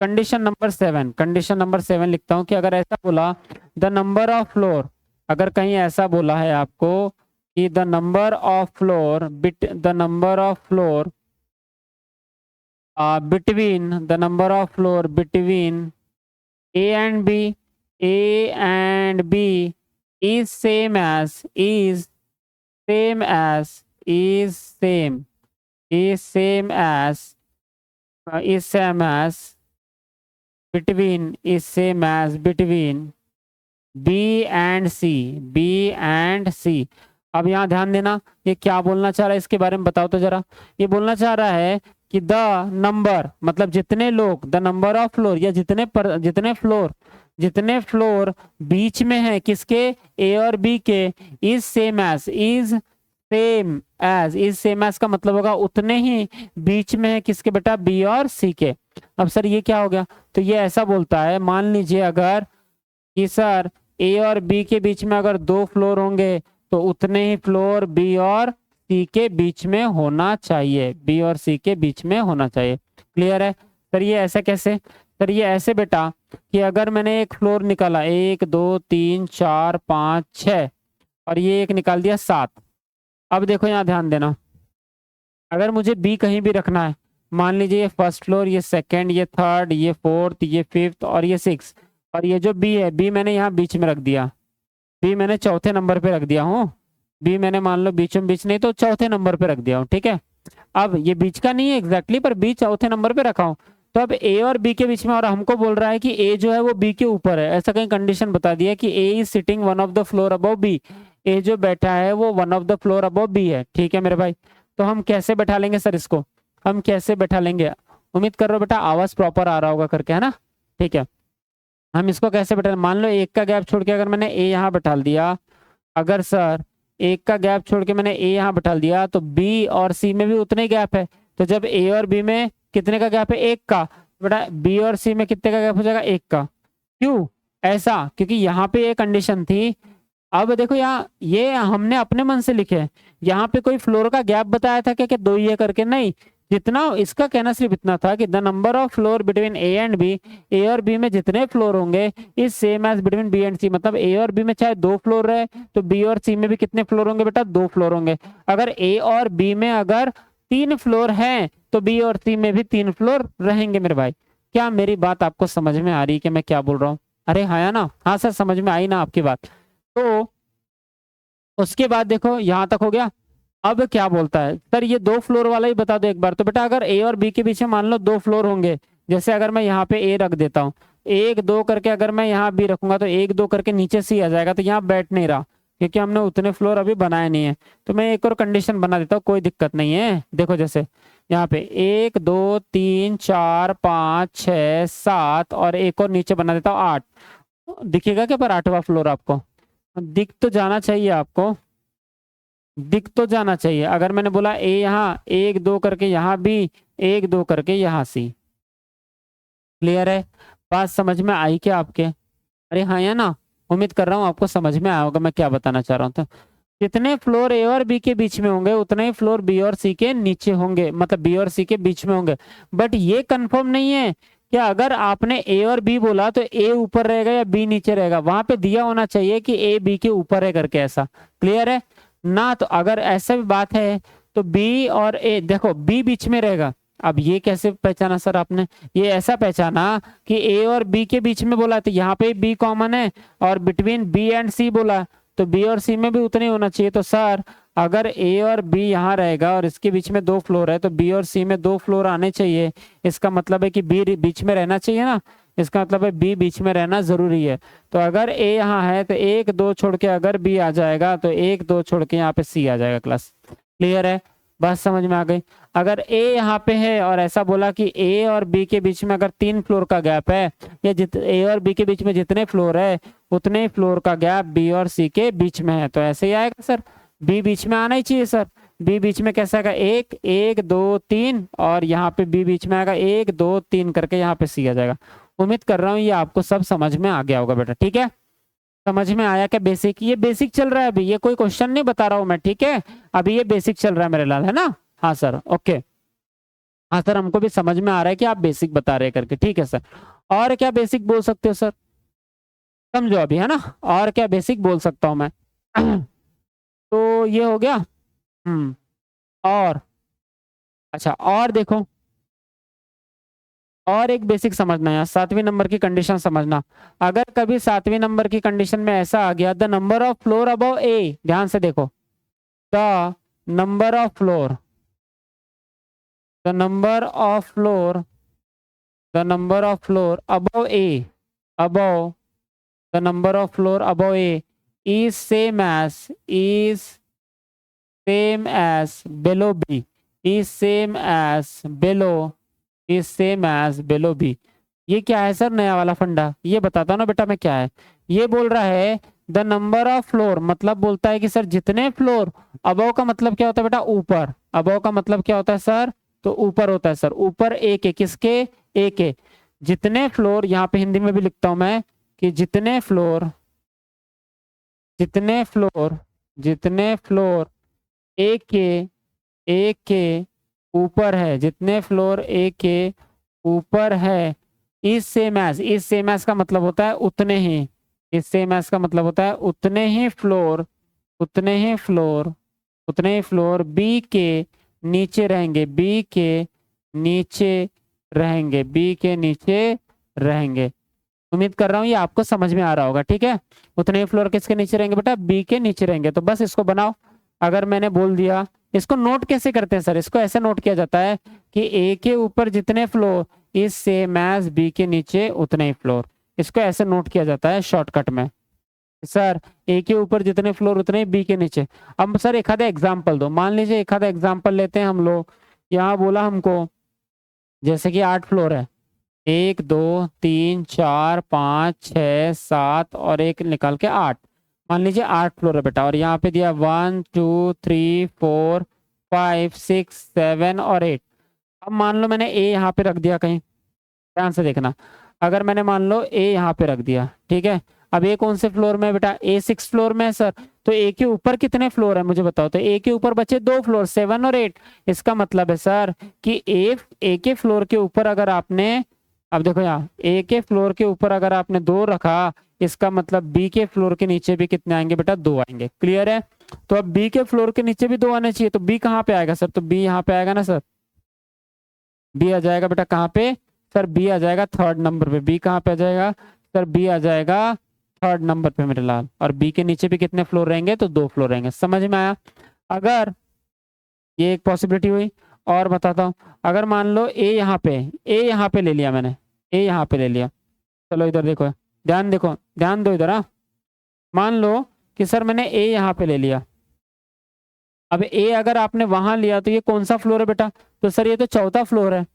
कंडीशन नंबर 7। कंडीशन नंबर 7 लिखता हूँ कि अगर ऐसा बोला द नंबर ऑफ फ्लोर, अगर कहीं ऐसा बोला है आपको कि the number of floor the number of floor between the number of floor between A and B, A and B is same as, is same as, is same, is same as, is same as between, is same as between B and C, B and C। अब यहाँ ध्यान देना, ये क्या बोलना चाह रहा है इसके बारे में बताओ तो जरा। ये बोलना चाह रहा है कि द नंबर मतलब जितने लोग, द नंबर ऑफ फ्लोर या जितने फ्लोर बीच में है किसके? ए और बी के, is same as, is same as, is same as का मतलब होगा उतने ही बीच में है किसके बेटा? बी और सी के। अब सर ये क्या हो गया? तो ये ऐसा बोलता है, मान लीजिए अगर कि सर ए और बी के बीच में अगर 2 फ्लोर होंगे तो उतने ही फ्लोर बी और सी के बीच में होना चाहिए, बी और सी के बीच में होना चाहिए। क्लियर है? सर ये ऐसे कैसे? सर ये ऐसे बेटा कि अगर मैंने एक फ्लोर निकाला 1 2 3 4 5 6 और ये एक निकाल दिया 7। अब देखो यहाँ ध्यान देना, अगर मुझे बी कहीं भी रखना है, मान लीजिए ये फर्स्ट फ्लोर, ये सेकंड, ये थर्ड, ये फोर्थ, ये फिफ्थ और ये 6, और ये जो बी है, बी मैंने यहाँ बीच में रख दिया, बी मैंने चौथे नंबर पे रख दिया हूँ, बी मैंने मान लो बीचों बीच नहीं तो चौथे नंबर पे रख दिया हूँ। ठीक है, अब ये बीच का नहीं है एग्जैक्टली, पर बी चौथे नंबर पे रखा हूँ। तो अब ए और बी के बीच में, और हमको बोल रहा है कि ए जो है वो बी के ऊपर है, ऐसा कहीं कंडीशन बता दिया कि A is sitting one of the floor above B, A जो बैठा है वो one of the floor above B है। ठीक है मेरे भाई, तो हम कैसे बैठा लेंगे सर इसको? हम कैसे बैठा लेंगे? उम्मीद कर रहा हूँ बेटा आवाज प्रॉपर आ रहा होगा करके, है ना? ठीक है, हम इसको कैसे बैठा, मान लो एक का गैप छोड़ के अगर मैंने ए यहाँ बैठा दिया, अगर सर एक का गैप छोड़ के मैंने ए यहाँ बैठा दिया तो बी और सी में भी उतने ही गैप है। तो जब ए और बी में कितने का गैप है? 1 का, बेटा बी और सी में कितने का गैप हो जाएगा? 1 का। क्यों ऐसा? क्योंकि यहाँ पे ये कंडीशन थी। अब देखो यहाँ ये हमने अपने मन से लिखे, यहाँ पे कोई फ्लोर का गैप बताया था क्या कि 2 ही है करके? नहीं, जितना इसका कहना सिर्फ इतना था कि the number of floor between A and B, A और बी में जितने फ्लोर होंगे is same as between B and C. मतलब ए और बी में चाहे 2 फ्लोर रहे तो बी और सी में भी कितने फ्लोर होंगे बेटा? 2 फ्लोर होंगे। अगर ए और बी में अगर 3 फ्लोर हैं तो बी और सी में भी 3 फ्लोर रहेंगे मेरे भाई। क्या मेरी बात आपको समझ में आ रही है कि मैं क्या बोल रहा हूँ? अरे हाँ या ना? हाँ सर समझ में आई ना आपकी बात? तो उसके बाद देखो यहाँ तक हो गया। अब क्या बोलता है सर, ये 2 फ्लोर वाला ही बता दो एक बार। तो बेटा अगर ए और बी के बीच में मान लो 2 फ्लोर होंगे, जैसे अगर मैं यहाँ पे ए रख देता हूँ, 1 2 करके अगर मैं यहाँ बी रखूंगा तो 1 2 करके नीचे सी आ जाएगा, तो यहाँ बैठ नहीं रहा क्योंकि हमने उतने फ्लोर अभी बनाए नहीं है। तो मैं एक और कंडीशन बना देता हूँ, कोई दिक्कत नहीं है। देखो जैसे यहाँ पे 1 2 3 4 5 6 7 और एक और नीचे बना देता हूँ 8। दिखेगा क्या पर 8वां फ्लोर आपको? दिख तो जाना चाहिए आपको, दिख तो जाना चाहिए। अगर मैंने बोला ए यहाँ 1 2 करके यहाँ बी, 1 2 करके यहाँ सी। क्लियर है? बात समझ में आई क्या आपके? अरे हाँ या ना? उम्मीद कर रहा हूँ आपको समझ में आया होगा मैं क्या बताना चाह रहा हूँ। तो जितने फ्लोर ए और बी के बीच में होंगे उतने ही फ्लोर बी और सी के नीचे होंगे, मतलब बी और सी के बीच में होंगे। बट ये कंफर्म नहीं है कि अगर आपने ए और बी बोला तो ए ऊपर रहेगा या बी नीचे रहेगा, वहां पे दिया होना चाहिए कि ए बी के ऊपर है करके, ऐसा। क्लियर है ना? तो अगर ऐसा भी बात है तो बी और ए, देखो बी बीच में रहेगा। अब ये कैसे पहचाना सर आपने? ये ऐसा पहचाना कि ए और बी के बीच में बोला तो यहाँ पे बी कॉमन है, और बिटवीन बी एंड सी बोला तो बी और सी में भी उतने होना चाहिए। तो सर अगर ए और बी यहाँ रहेगा और इसके बीच में 2 फ्लोर है तो बी और सी में 2 फ्लोर आने चाहिए। इसका मतलब है कि बी बीच में रहना चाहिए ना, इसका मतलब है बी बीच में रहना जरूरी है। तो अगर ए यहाँ है तो 1 2 छोड़ के अगर बी आ जाएगा तो 1 2 छोड़ के यहाँ पे सी आ जाएगा क्लास। क्लियर है? बात समझ में आ गई? अगर ए यहाँ पे है और ऐसा बोला कि ए और बी के बीच में अगर 3 फ्लोर का गैप है, या ए और बी के बीच में जितने फ्लोर है उतने ही फ्लोर का गैप बी और सी के बीच में है, तो ऐसे ही आएगा सर। बी बीच में आना ही चाहिए सर। बी बीच में कैसा आएगा? 1 1 2 3, और यहाँ पे बी बीच में आएगा 1 2 3 करके यहाँ पे सी आ जाएगा। उम्मीद कर रहा हूँ ये आपको सब समझ में आ गया होगा बेटा। ठीक है? समझ में आया क्या? बेसिक, ये बेसिक चल रहा है अभी, ये कोई क्वेश्चन नहीं बता रहा हूँ मैं। ठीक है? अभी ये बेसिक चल रहा है मेरे लाल, है ना? हाँ सर, ओके। हाँ सर, हमको भी समझ में आ रहा है कि आप बेसिक बता रहे करके। ठीक है सर। और क्या बेसिक बोल सकते हो सर? समझो अभी, है ना? और क्या बेसिक बोल सकता हूँ मैं? तो ये हो गया। और अच्छा, और देखो, और एक बेसिक समझना है, 7वीं नंबर की कंडीशन समझना। अगर कभी 7वीं नंबर की कंडीशन में ऐसा आ गया, the number of floor above A, ध्यान से देखो, the number of floor, the number of floor, the number of floor above A, above, the number of floor above A is same as, is same as below b, is same as below, is same as below b। ये क्या है sir नया वाला फंडा? ये बताता हूँ ना बेटा मैं क्या है। ये बोल रहा है द नंबर ऑफ फ्लोर, मतलब बोलता है कि सर जितने फ्लोर, अबव का मतलब क्या होता है बेटा? ऊपर। अबव का मतलब क्या होता है सर? तो ऊपर होता है सर। ऊपर एक है, किसके? एक है। जितने फ्लोर, यहाँ पे हिंदी में भी लिखता हूं मैं कि जितने फ्लोर, जितने फ्लोर, जितने फ्लोर एक के ऊपर है, जितने फ्लोर एक के ऊपर है, इस सेम एज, इस सेम एज का मतलब होता है उतने ही, इस सेम एज का मतलब होता है उतने ही फ्लोर, उतने ही फ्लोर, उतने ही फ्लोर बी के नीचे रहेंगे, बी के नीचे रहेंगे, बी के नीचे रहेंगे। उम्मीद कर रहा हूँ ये आपको समझ में आ रहा होगा। ठीक है? उतने ही फ्लोर किसके नीचे रहेंगे बेटा? बी के नीचे रहेंगे। तो बस इसको बनाओ। अगर मैंने बोल दिया, इसको नोट कैसे करते हैं सर? इसको ऐसे नोट किया जाता है कि ए के ऊपर जितने फ्लोर, इस सेम एज बी के नीचे उतने ही फ्लोर। इसको ऐसे नोट किया जाता है शॉर्टकट में। सर ए के ऊपर जितने फ्लोर उतने ही बी के नीचे। अब सर एक आधा एग्जाम्पल दो। मान लीजिए एक आधा एग्जाम्पल लेते हैं हम लोग। यहाँ बोला हमको जैसे कि 8 फ्लोर है, 1 2 3 4 5 6 7 और एक निकाल के 8। मान लीजिए 8 फ्लोर है बेटा, और यहाँ पे दिया 1 2 3 4 5 6 7 और 8। अब मान लो मैंने ए यहाँ पे रख दिया कहीं, ध्यान से देखना। अगर मैंने मान लो ए यहाँ पे रख दिया, ठीक है। अब ए कौन से फ्लोर में है बेटा? ए 6 फ्लोर में है सर। तो ए के ऊपर कितने फ्लोर है मुझे बताओ? तो ए के ऊपर बचे 2 फ्लोर, 7 और 8। इसका मतलब है सर कि ए के फ्लोर के ऊपर अगर आपने, अब देखो यहाँ ए के फ्लोर के ऊपर अगर आपने 2 रखा, इसका मतलब बी के फ्लोर के नीचे भी कितने आएंगे बेटा? 2 आएंगे। क्लियर है? तो अब बी के फ्लोर के नीचे भी 2 आने चाहिए, तो बी कहाँ पे आएगा सर? तो बी यहाँ पे आएगा ना सर। बी आ जाएगा बेटा कहाँ पे सर? बी आ जाएगा 3rd नंबर पे। बी कहाँ पे आ जाएगा सर? बी आ जाएगा 3rd नंबर पे मेरे लाल। और बी के नीचे भी कितने फ्लोर रहेंगे? तो 2 फ्लोर रहेंगे। समझ में आया? अगर ये एक पॉसिबिलिटी हुई। और बताता हूँ, अगर मान लो ए यहाँ पे, ए यहाँ पे ले लिया मैंने, ए यहाँ पे ले लिया। चलो इधर देखो, ध्यान देखो, ध्यान दो इधर। हाँ, मान लो कि सर मैंने ए यहाँ पे ले लिया। अब ए अगर आपने वहां लिया तो ये कौन सा फ्लोर है बेटा? तो सर ये तो चौथा फ्लोर है।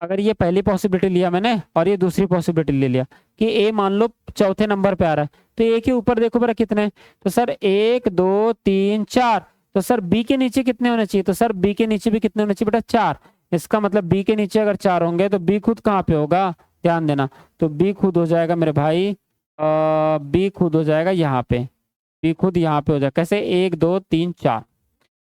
अगर ये पहली पॉसिबिलिटी लिया मैंने और ये दूसरी पॉसिबिलिटी ले लिया कि ए मान लो चौथे नंबर पे आ रहा है, तो ए के ऊपर देखो बेटा कितने हैं? तो सर 1 2 3 4। तो सर बी के नीचे कितने होने चाहिए? तो सर बी के नीचे भी कितने होने चाहिए बेटा? 4। इसका मतलब बी के नीचे अगर 4 होंगे तो बी खुद कहाँ पे होगा? ध्यान देना। तो बी खुद हो जाएगा मेरे भाई, बी खुद हो जाएगा यहाँ पे, बी खुद यहाँ पे हो जाएगा। कैसे? 1 2 3 4।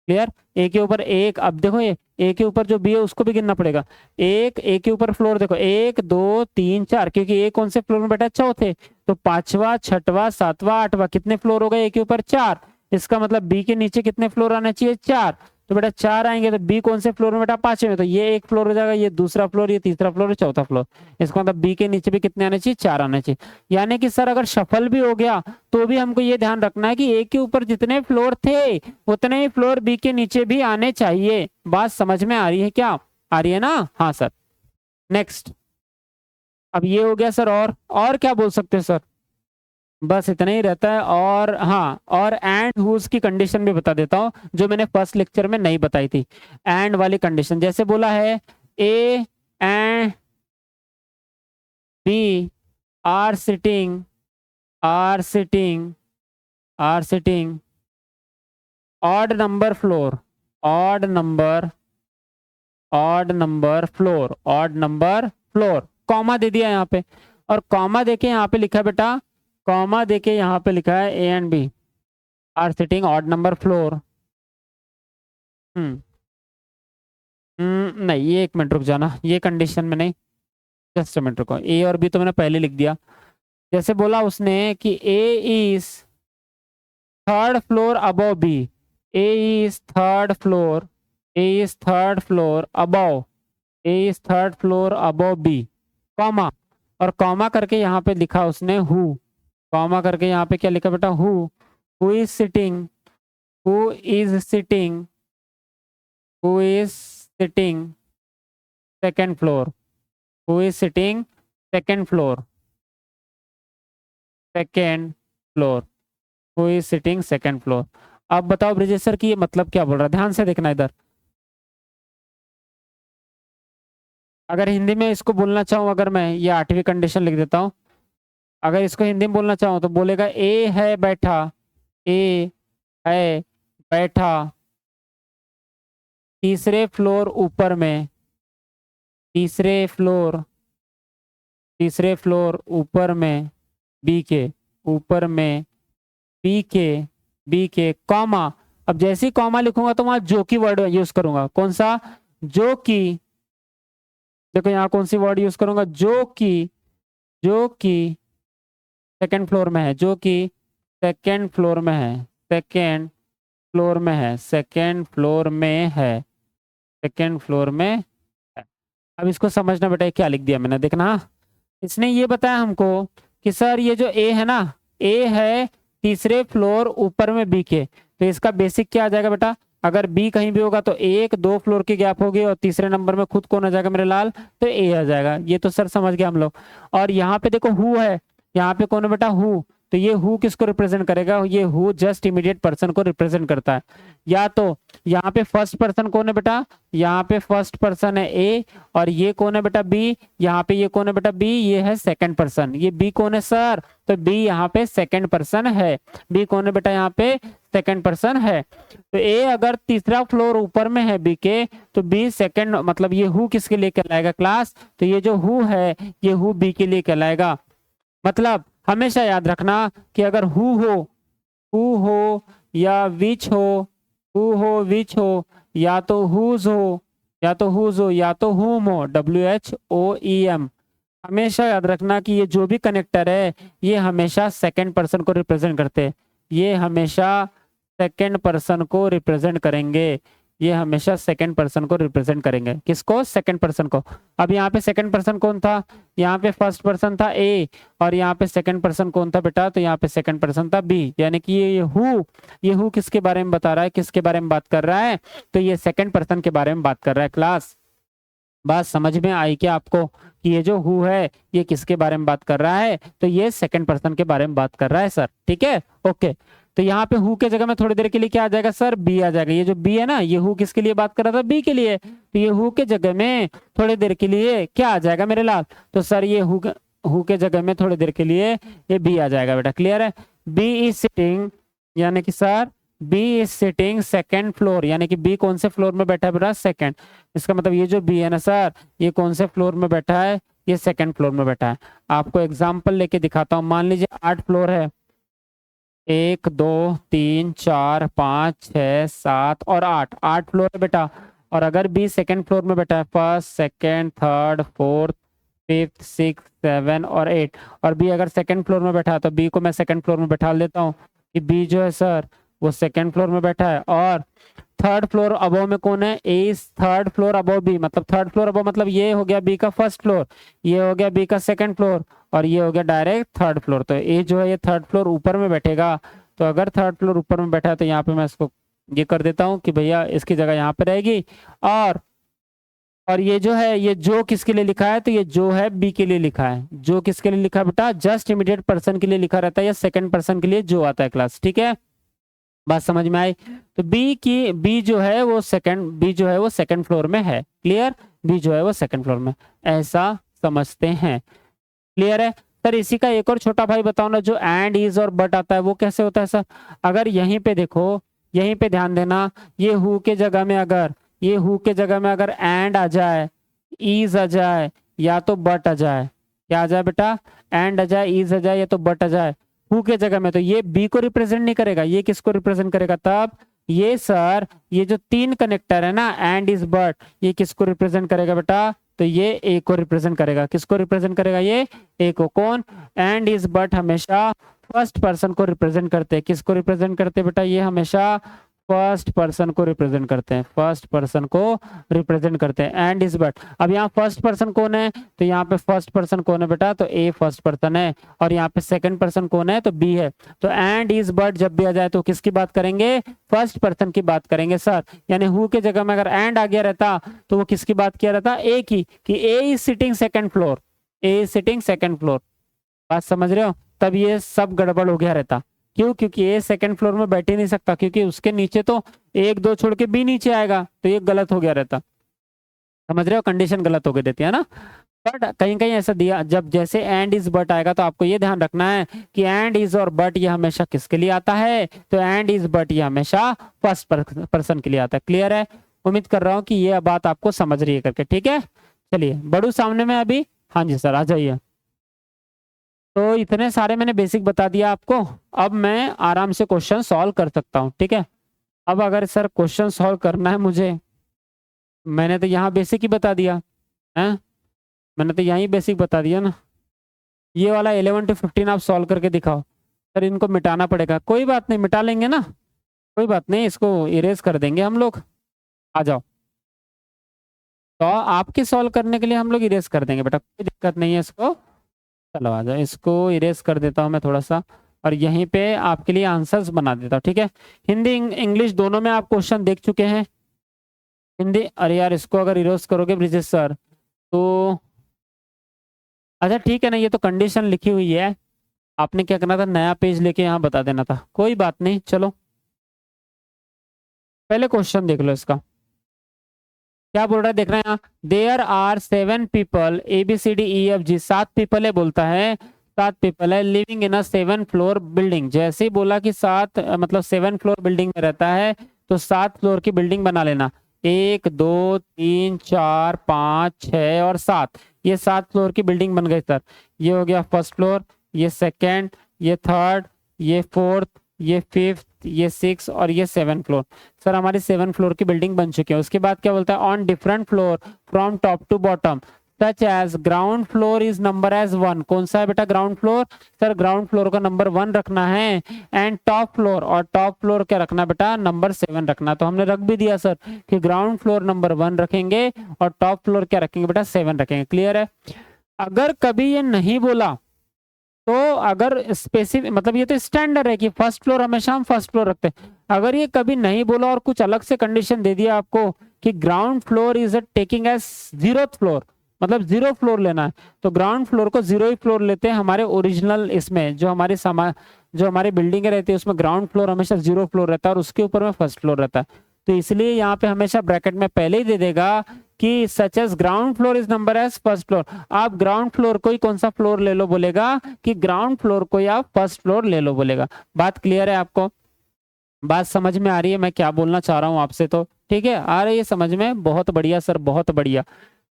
क्लियर? ए के ऊपर एक, अब देखो ये ए के ऊपर जो बी है उसको भी गिनना पड़ेगा। एक ए के ऊपर फ्लोर देखो, 1 2 3 4, क्योंकि ए कौन से फ्लोर में बैठा? चौथे। तो पांचवा, छठवा, सातवां, आठवां, कितने फ्लोर हो गए ए के ऊपर? 4। इसका मतलब बी के नीचे कितने फ्लोर आने चाहिए? 4। तो बेटा 4 आएंगे तो बी कौन से फ्लोर में बेटा? पांचवे में। तो ये एक फ्लोर हो जाएगा, ये दूसरा फ्लोर, ये तीसरा फ्लोर, चौथा फ्लोर। इसका मतलब बी के नीचे भी कितने आने चाहिए? 4 आने चाहिए। यानी कि सर अगर सफल भी हो गया तो भी हमको ये ध्यान रखना है कि ए के ऊपर जितने फ्लोर थे उतने ही फ्लोर बी के नीचे भी आने चाहिए। बात समझ में आ रही है क्या? आ रही है ना? हाँ सर। नेक्स्ट, अब ये हो गया सर। और क्या बोल सकते हैं सर? बस इतना ही रहता है। और हाँ, और एंड हुज की कंडीशन भी बता देता हूँ जो मैंने फर्स्ट लेक्चर में नहीं बताई थी। एंड वाली कंडीशन जैसे बोला है, A and B are sitting, are sitting, are sitting odd number floor, odd number, odd number floor, odd number floor, comma दे दिया यहाँ पे। और कॉमा देके यहाँ पे लिखा है बेटा, कॉमा देके यहाँ पे लिखा है A and B are sitting odd number floor. नहीं, ये 1 मिनट रुक जाना, ये कंडीशन में नहीं, जस्ट मिनट रुको। ए और बी तो मैंने पहले लिख दिया। जैसे बोला उसने कि A is third floor above B, A is third floor, A is third floor above, A is third floor above B, comma. और कॉमा करके यहाँ पे लिखा उसने हु, कॉमा करके यहाँ पे क्या लिखा बेटा? Who is sitting, who is sitting, who is sitting second floor, who is sitting second floor, second floor, who is sitting second floor. अब बताओ ब्रिजेश सर कि ये मतलब क्या बोल रहा है? ध्यान से देखना इधर। अगर हिंदी में इसको बोलना चाहूँ, अगर मैं ये 8वीं कंडीशन लिख देता हूँ, अगर इसको हिंदी में बोलना चाहूँ तो बोलेगा ए है बैठा, ए है बैठा तीसरे फ्लोर ऊपर में, तीसरे फ्लोर, तीसरे फ्लोर ऊपर में बी के, ऊपर में बी के, बी के कॉमा। अब जैसे ही कॉमा लिखूंगा तो वहां जो की वर्ड यूज करूंगा। कौन सा? जो की। देखो यहाँ कौन सी वर्ड यूज करूंगा? जो की, जो की सेकेंड फ्लोर में है, जो कि सेकेंड फ्लोर में है, सेकेंड फ्लोर में है, सेकेंड फ्लोर में है, सेकेंड फ्लोर में है। अब इसको समझना बेटा, क्या लिख दिया मैंने, देखना। इसने ये बताया हमको कि सर ये जो ए है ना, ए है तीसरे फ्लोर ऊपर में बी के, तो इसका बेसिक क्या आ जाएगा बेटा? अगर बी कहीं भी होगा तो 1 2 फ्लोर की गैप होगी और तीसरे नंबर में खुद कौन आ जाएगा मेरे लाल? तो ए आ जाएगा। ये तो सर समझ गए हम लोग। और यहाँ पे देखो हु है, यहाँ पे कौन है बेटा? हु। तो ये हु किसको रिप्रेजेंट करेगा? ये हु जस्ट इमीडिएट पर्सन को रिप्रेजेंट करता है। या तो यहाँ पे फर्स्ट पर्सन कौन है बेटा? यहाँ पे फर्स्ट पर्सन है ए, और ये कौन है बेटा? बी। यहाँ पे ये कौन है बेटा? बी। ये है सेकंड पर्सन। ये बी कौन है सर? तो बी यहाँ पे सेकंड पर्सन है। बी कौन है बेटा? यहाँ पे सेकंड पर्सन है। तो ए अगर तीसरा फ्लोर ऊपर में है बी के, तो बी सेकंड, मतलब ये हु किसके लिए कहलाएगा क्लास? तो ये जो हु है ये हु बी के लिए कहलाएगा। मतलब हमेशा याद रखना कि अगर हु हो या विच हो विच हो, या तो हुज हो, या तो हुज हो, या तो हुम हो, WHOEM। हमेशा याद रखना कि ये जो भी कनेक्टर है ये हमेशा सेकंड पर्सन को रिप्रेजेंट करते हैं, ये हमेशा सेकंड पर्सन को रिप्रेजेंट करेंगे। ये हमेशा सेकंड पर्सन को रिप्रेजेंट करेंगे। किसको? सेकंड पर्सन को। अब यहाँ पे सेकंड पर्सन कौन था? यहाँ पे फर्स्ट पर्सन था ए, और यहाँ पे सेकंड पर्सन कौन था बेटा? तो यहाँ पे सेकंड पर्सन था बी। यानी कि ये हु किसके बारे में बता रहा है, किसके बारे में बात कर रहा है? तो ये सेकंड पर्सन के बारे में बात कर रहा है। क्लास बात समझ में आई क्या आपको कि ये जो हु है ये किसके बारे में बात कर रहा है? तो ये सेकंड पर्सन के बारे में बात कर रहा है सर। ठीक है, ओके। तो यहाँ पे हु के जगह में थोड़ी देर के लिए क्या आ जाएगा सर? बी आ जाएगा। ये जो बी है ना, ये हु किसके लिए बात कर रहा था? बी के लिए। तो ये हु के जगह में थोड़ी देर के लिए क्या आ जाएगा मेरे लाल? तो सर ये हु के जगह में थोड़ी देर के लिए ये बी आ जाएगा बेटा। क्लियर है? बी इज सिटिंग, यानी कि sir B is sitting second floor, यानी कि बी कौन से फ्लोर में बैठा है बेटा? सेकेंड। इसका मतलब ये जो बी है ना सर, ये कौन से फ्लोर में बैठा है? ये सेकेंड फ्लोर में बैठा है। आपको एग्जाम्पल लेके दिखाता हूँ। मान लीजिए 8 फ्लोर है, 1 2 3 4 5 6 7 और 8 फ्लोर है बेटा। और अगर बी सेकेंड फ्लोर में बैठा है, first second third fourth fifth six 7 और 8, और बी अगर सेकेंड फ्लोर में बैठा है तो बी को मैं सेकेंड फ्लोर में बैठा लेता हूँ कि बी जो है सर वो सेकेंड फ्लोर में बैठा है। और थर्ड फ्लोर अबव में कौन है? A is third floor above B. मतलब थर्ड फ्लोर अबव मतलब ये हो गया बी का फर्स्ट फ्लोर, ये हो गया बी का सेकंड फ्लोर, और ये हो गया डायरेक्ट थर्ड फ्लोर। तो ए जो है ये थर्ड फ्लोर ऊपर में बैठेगा। तो अगर थर्ड फ्लोर ऊपर में बैठा है तो यहाँ पे मैं इसको ये कर देता हूँ कि भैया इसकी जगह यहाँ पे रहेगी। और ये जो है ये जो किसके लिए लिखा है? तो ये जो है बी के लिए लिखा है। जो किसके लिए लिखा है बेटा? जस्ट इमीडिएट पर्सन के लिए लिखा रहता है, या सेकंड पर्सन के लिए जो आता है क्लास। ठीक है, बात समझ में आई? तो बी जो है वो सेकंड फ्लोर में है। क्लियर? बी जो है वो सेकंड फ्लोर में, ऐसा समझते हैं। क्लियर है सर? इसी का एक और छोटा भाई बताओ ना, जो एंड इज और बट आता है वो कैसे होता है सर? अगर यहीं पे देखो, यहीं पे ध्यान देना, ये हु के जगह में अगर एंड आ जाए, इज आ जाए, या तो बट आ जाए। क्या आ जाए बेटा? एंड आ जाए, इज आ जाए, या तो बट आ जाए हु के जगह में, तो ये बी को रिप्रेजेंट नहीं करेगा। ये किसको रिप्रेजेंट करेगा तब? ये सर ये जो 3 कनेक्टर है ना, एंड इज बट, ये किसको रिप्रेजेंट करेगा बेटा? तो ये ए को रिप्रेजेंट करेगा। किसको रिप्रेजेंट करेगा? ये ए को। कौन? एंड इज बट हमेशा फर्स्ट पर्सन को रिप्रेजेंट करते हैं। किसको रिप्रेजेंट करते हैं बेटा? ये हमेशा फर्स्ट पर्सन को रिप्रेजेंट करते हैं। फर्स्ट पर्सन को रिप्रेजेंट करते हैं एंड इज बट। अब यहाँ फर्स्ट पर्सन कौन है? तो यहाँ पे फर्स्ट पर्सन कौन है बेटा? तो ए फर्स्ट पर्सन है। और यहाँ पे सेकंड पर्सन कौन है? तो बी है। तो एंड इज बट जब भी आ जाए तो किसकी बात करेंगे? फर्स्ट पर्सन की बात करेंगे सर। यानी हु के जगह में अगर एंड आ गया रहता तो वो किसकी बात किया रहता? ए की, कि A is sitting second floor, A is sitting second floor. बात समझ रहे हो? तब ये सब गड़बड़ हो गया रहता। क्यों? क्योंकि ए सेकंड फ्लोर में बैठ ही नहीं सकता, क्योंकि उसके नीचे तो 1 2 छोड़ के बी नीचे आएगा, तो ये गलत हो गया रहता। समझ रहे हो? कंडीशन गलत हो गई देती है ना। बट कहीं कहीं ऐसा दिया, जब जैसे एंड इज बट आएगा तो आपको ये ध्यान रखना है कि एंड इज और बट ये हमेशा किसके लिए आता है? तो एंड इज बट ये हमेशा फर्स्ट पर्सन के लिए आता है। क्लियर है? उम्मीद कर रहा हूँ कि ये बात आपको समझ रही है करके। ठीक है, चलिए बड़ू सामने में अभी। हाँ जी सर, आ जाइए। तो इतने सारे मैंने बेसिक बता दिया आपको। अब मैं आराम से क्वेश्चन सॉल्व कर सकता हूँ। ठीक है, अब अगर सर क्वेश्चन सॉल्व करना है मुझे, मैंने तो यहाँ बेसिक ही बता दिया है, मैंने तो यहीं बेसिक बता दिया ना। ये वाला 11 to 15 आप सॉल्व करके दिखाओ। सर इनको मिटाना पड़ेगा, कोई बात नहीं, मिटा लेंगे ना, कोई बात नहीं, इसको इरेज कर देंगे हम लोग। आ जाओ, तो आपके सॉल्व करने के लिए हम लोग इरेज कर देंगे बेटा, कोई दिक्कत नहीं है इसको। चलो आ जाओ, इसको इरेज कर देता हूँ मैं थोड़ा सा, और यहीं पे आपके लिए आंसर्स बना देता हूँ। ठीक है, हिंदी इंग्लिश दोनों में आप क्वेश्चन देख चुके हैं। हिंदी, अरे यार इसको अगर इरेज करोगे ब्रिजेश सर तो अच्छा ठीक है ना, ये तो कंडीशन लिखी हुई है, आपने क्या करना था, नया पेज लेके यहाँ बता देना था। कोई बात नहीं, चलो पहले क्वेश्चन देख लो इसका क्या बोल रहा है, देख रहे हैं यहाँ, there are 7 people ABCDEFG, 7 people है बोलता है, 7 पीपल है living in a 7 floor building. जैसे ही बोला कि 7 मतलब 7 फ्लोर बिल्डिंग में रहता है तो 7 फ्लोर की बिल्डिंग बना लेना, 1 2 3 4 5 6 और 7, ये 7 फ्लोर की बिल्डिंग बन गई सर। ये हो गया फर्स्ट फ्लोर, ये सेकेंड, ये थर्ड, ये फोर्थ, ये फिफ्थ, ये 6 और ये 7 फ्लोर। सर हमारी 7 फ्लोर की बिल्डिंग बन चुकी है। उसके बाद क्या बोलता है, on different floor from top to bottom, such as ground floor is number as 1। कौन सा है बेटा ground floor? Sir ground floor का नंबर 1 रखना है। एंड टॉप फ्लोर, और टॉप फ्लोर क्या रखना बेटा? नंबर 7 रखना। तो हमने रख भी दिया सर कि ग्राउंड फ्लोर नंबर 1 रखेंगे और टॉप फ्लोर क्या रखेंगे बेटा? 7 रखेंगे। क्लियर है? अगर कभी ये नहीं बोला तो अगर स्पेसिफिक, मतलब ये तो स्टैंडर्ड है कि फर्स्ट फ्लोर हमेशा हम फर्स्ट फ्लोर रखते हैं। अगर ये कभी नहीं बोला और कुछ अलग से कंडीशन दे दिया आपको कि ground floor is taking as 0th floor, मतलब 0 फ्लोर लेना है, तो ग्राउंड फ्लोर को 0 ही फ्लोर लेते हैं हमारे ओरिजिनल इसमें, जो हमारी बिल्डिंग रहती है उसमें ग्राउंड फ्लोर हमेशा 0 फ्लोर रहता है और उसके ऊपर में फर्स्ट फ्लोर रहता है। तो इसलिए यहाँ पे हमेशा ब्रैकेट में पहले ही दे देगा कि such as ground floor is number as first floor. आप ग्राउंड फ्लोर को ही कौन सा फ्लोर ले लो बोलेगा कि ग्राउंड फ्लोर को ही आप फर्स्ट फ्लोर ले लो बोलेगा। बात क्लियर है आपको? बात समझ में आ रही है मैं क्या बोलना चाह रहा हूँ आपसे? तो ठीक है, आ रही है समझ में? बहुत बढ़िया सर, बहुत बढ़िया।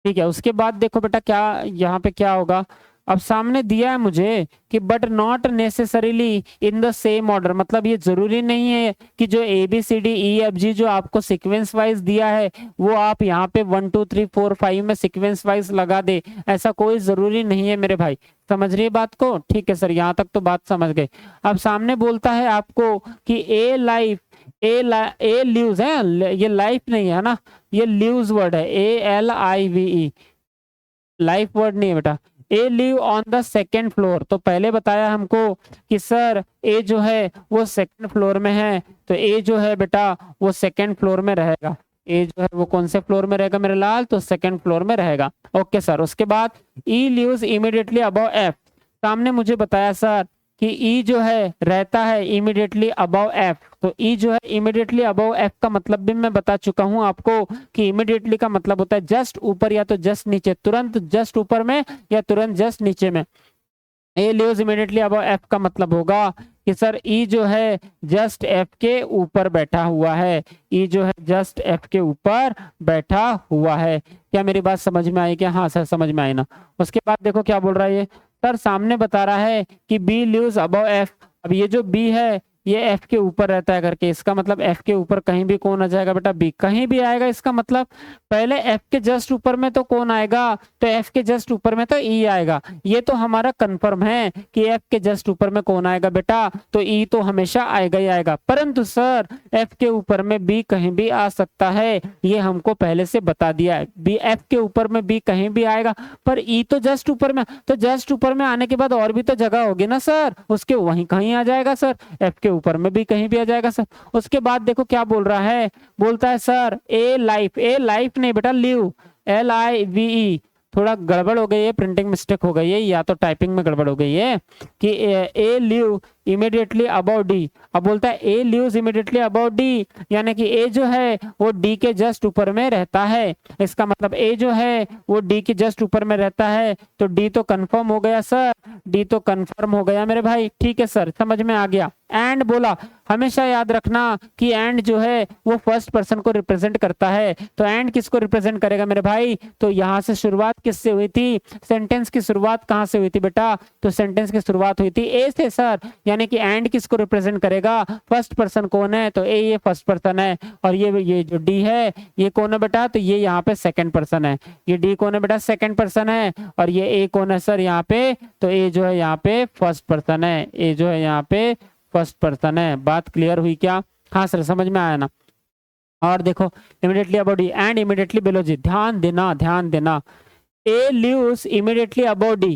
ठीक है, उसके बाद देखो बेटा क्या यहाँ पे क्या होगा। अब सामने दिया है मुझे कि but not necessarily in the same order, मतलब ये जरूरी नहीं है कि जो ABCDEFG जो आपको सीक्वेंस वाइज दिया है वो आप यहाँ पे 1 2 3 4 5 में सीक्वेंस वाइज लगा दे, ऐसा कोई जरूरी नहीं है मेरे भाई। समझ रही है बात को? ठीक है सर, यहाँ तक तो बात समझ गए। अब सामने बोलता है आपको कि ए लिव्स है, ये लाइफ नहीं है ना, ये लिव्स वर्ड है, ALIVE, लाइफ वर्ड नहीं है बेटा। A live on the second floor, तो पहले बताया हमको कि सर ए जो है वो सेकेंड फ्लोर में है, तो ए जो है बेटा वो सेकेंड फ्लोर में रहेगा। ए जो है वो कौन से फ्लोर में रहेगा मेरे लाल? तो सेकेंड फ्लोर में रहेगा। ओके सर, उसके बाद ई लिव्स इमीडिएटली अबव एफ। सामने मुझे बताया सर कि ई जो है रहता है इमीडिएटली अबव एफ, तो ई जो है इमीडिएटली अबव एफ का मतलब भी मैं बता चुका हूं आपको कि इमीडिएटली का मतलब होता है जस्ट ऊपर या तो जस्ट नीचे, तुरंत जस्ट ऊपर में या तुरंत जस्ट नीचे में। ए लिव्स इमीडिएटली अबव एफ का मतलब होगा कि सर ई जो है जस्ट एफ के ऊपर बैठा हुआ है, ई जो है जस्ट एफ के ऊपर बैठा हुआ है। क्या मेरी बात समझ में आई? क्या? हाँ सर समझ में आई ना। उसके बाद देखो क्या बोल रहा है ये सर, सामने बता रहा है कि बी लिव्स अबव एफ। अब ये जो बी है ये एफ के ऊपर रहता है करके, इसका मतलब एफ के ऊपर कहीं भी कौन आ जाएगा बेटा? बी कहीं भी आएगा। इसका मतलब पहले एफ के जस्ट ऊपर में तो कौन आएगा? तो एफ के जस्ट ऊपर में तो ई आएगा। ये तो हमारा कंफर्म है कि एफ के जस्ट ऊपर में कौन आएगा बेटा? तो ई तो हमेशा आएगा ही आएगा। परंतु सर एफ के ऊपर में बी कहीं भी आ सकता है, ये हमको पहले से बता दिया है। बी एफ के ऊपर में बी कहीं भी आएगा, पर ई तो जस्ट ऊपर में, तो जस्ट ऊपर में आने के बाद और भी तो जगह होगी ना सर, उसके वहीं कहीं आ जाएगा सर, एफ के ऊपर में भी कहीं भी आ जाएगा सर। उसके बाद देखो क्या बोल रहा है, बोलता है सर ए लाइफ नहीं बेटा, लिव, LIVE। थोड़ा गड़बड़ हो गई है, प्रिंटिंग मिस्टेक हो गई है या तो टाइपिंग में गड़बड़ हो गई है कि ए लिव इमीडिएटली अबाउट डी। अब बोलता है A lives immediately about D, यानी कि ए जो है वो डी के जस्ट ऊपर में रहता है। इसका मतलब ए जो है वो डी के जस्ट ऊपर में रहता है, तो डी तो कंफर्म हो गया सर, डी तो कंफर्म हो गया मेरे भाई। ठीक है सर, समझ में आ गया। एंड बोला, हमेशा याद रखना कि एंड जो है वो फर्स्ट पर्सन को रिप्रेजेंट करता है। तो एंड किसको रिप्रेजेंट करेगा मेरे भाई? तो यहाँ से शुरुआत किससे हुई थी? सेंटेंस की शुरुआत कहाँ से हुई थी बेटा? तो सेंटेंस की शुरुआत हुई थी ए से सर, यानी कि एंड किसको रिप्रेजेंट करेगा? फर्स्ट पर्सन कौन है? तो ए ये फर्स्ट पर्सन है, और ये जो डी है ये कौन है बेटा? तो ये यहाँ पे सेकंड पर्सन है। ये डी कौन है बेटा? सेकंड पर्सन है। और ये ए कौन है सर यहाँ पे? तो ए जो है यहाँ पे फर्स्ट पर्सन है, ए जो है यहाँ पे फर्स्ट पर्सन है। बात क्लियर हुई क्या? हाँ सर समझ में आया ना। और देखो immediately about D and immediately below G, ध्यान देना ध्यान देना। A lives immediately about D,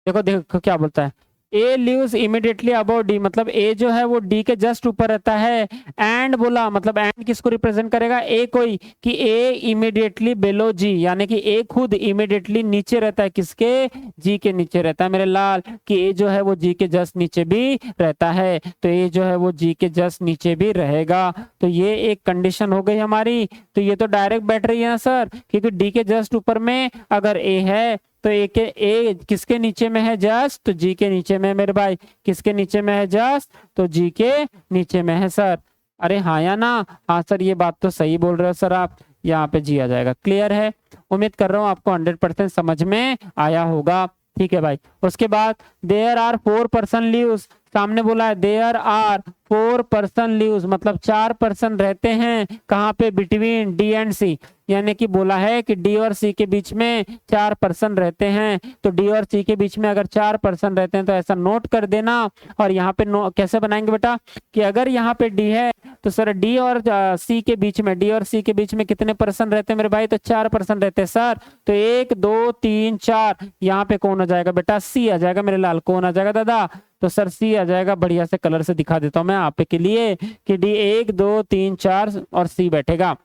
देखो देखो क्या बोलता है, A lives immediately about D, मतलब ए जो है वो डी के जस्ट ऊपर रहता है। एंड बोला, मतलब एंड किसको रिप्रेजेंट करेगा? ए कोई, कि ए इमीडिएटली बिलो जी, यानी कि ए खुद इमीडिएटली नीचे रहता है, किसके? जी के नीचे रहता है मेरे लाल, कि ए जो है वो जी के जस्ट नीचे भी रहता है, तो ए जो है वो जी के जस्ट नीचे भी रहेगा। तो ये एक कंडीशन हो गई हमारी। तो ये तो डायरेक्ट बैठ रही है ना सर, क्योंकि डी के जस्ट ऊपर में अगर ए है तो ए किसके नीचे में है? जस्ट, तो जी के नीचे में है मेरे भाई। किसके नीचे में है? जस्ट, तो जी के नीचे में है सर। अरे हाँ या ना? हाँ सर ये बात तो सही बोल रहे हो सर आप, यहाँ पे जी आ जाएगा। क्लियर है? उम्मीद कर रहा हूँ आपको 100% समझ में आया होगा। ठीक है भाई। उसके बाद देयर आर 4 पर्सन लीव्स, सामने बोला है देयर आर 4 पर्सन लिव्स, मतलब 4 पर्सन रहते हैं कहाँ पे, बिटवीन डी एंड सी, यानी कि बोला है कि डी और सी के बीच में 4 पर्सन रहते हैं। तो डी और सी के बीच में अगर 4 पर्सन रहते हैं तो ऐसा नोट कर देना। और यहाँ पे कैसे बनाएंगे बेटा कि अगर यहाँ पे डी है तो सर डी और सी के बीच में, डी और सी के बीच में कितने पर्सन रहते हैं मेरे भाई, तो 4 पर्सन रहते हैं सर। तो 1 2 3 4, यहाँ पे कौन आ जाएगा बेटा, सी आ जाएगा मेरे लाल। कौन आ जाएगा दादा, तो सर सी आ जाएगा। बढ़िया से कलर से दिखा देता हूं मैं आप के लिए कि डी 1 2 3 4 और सी बैठेगा।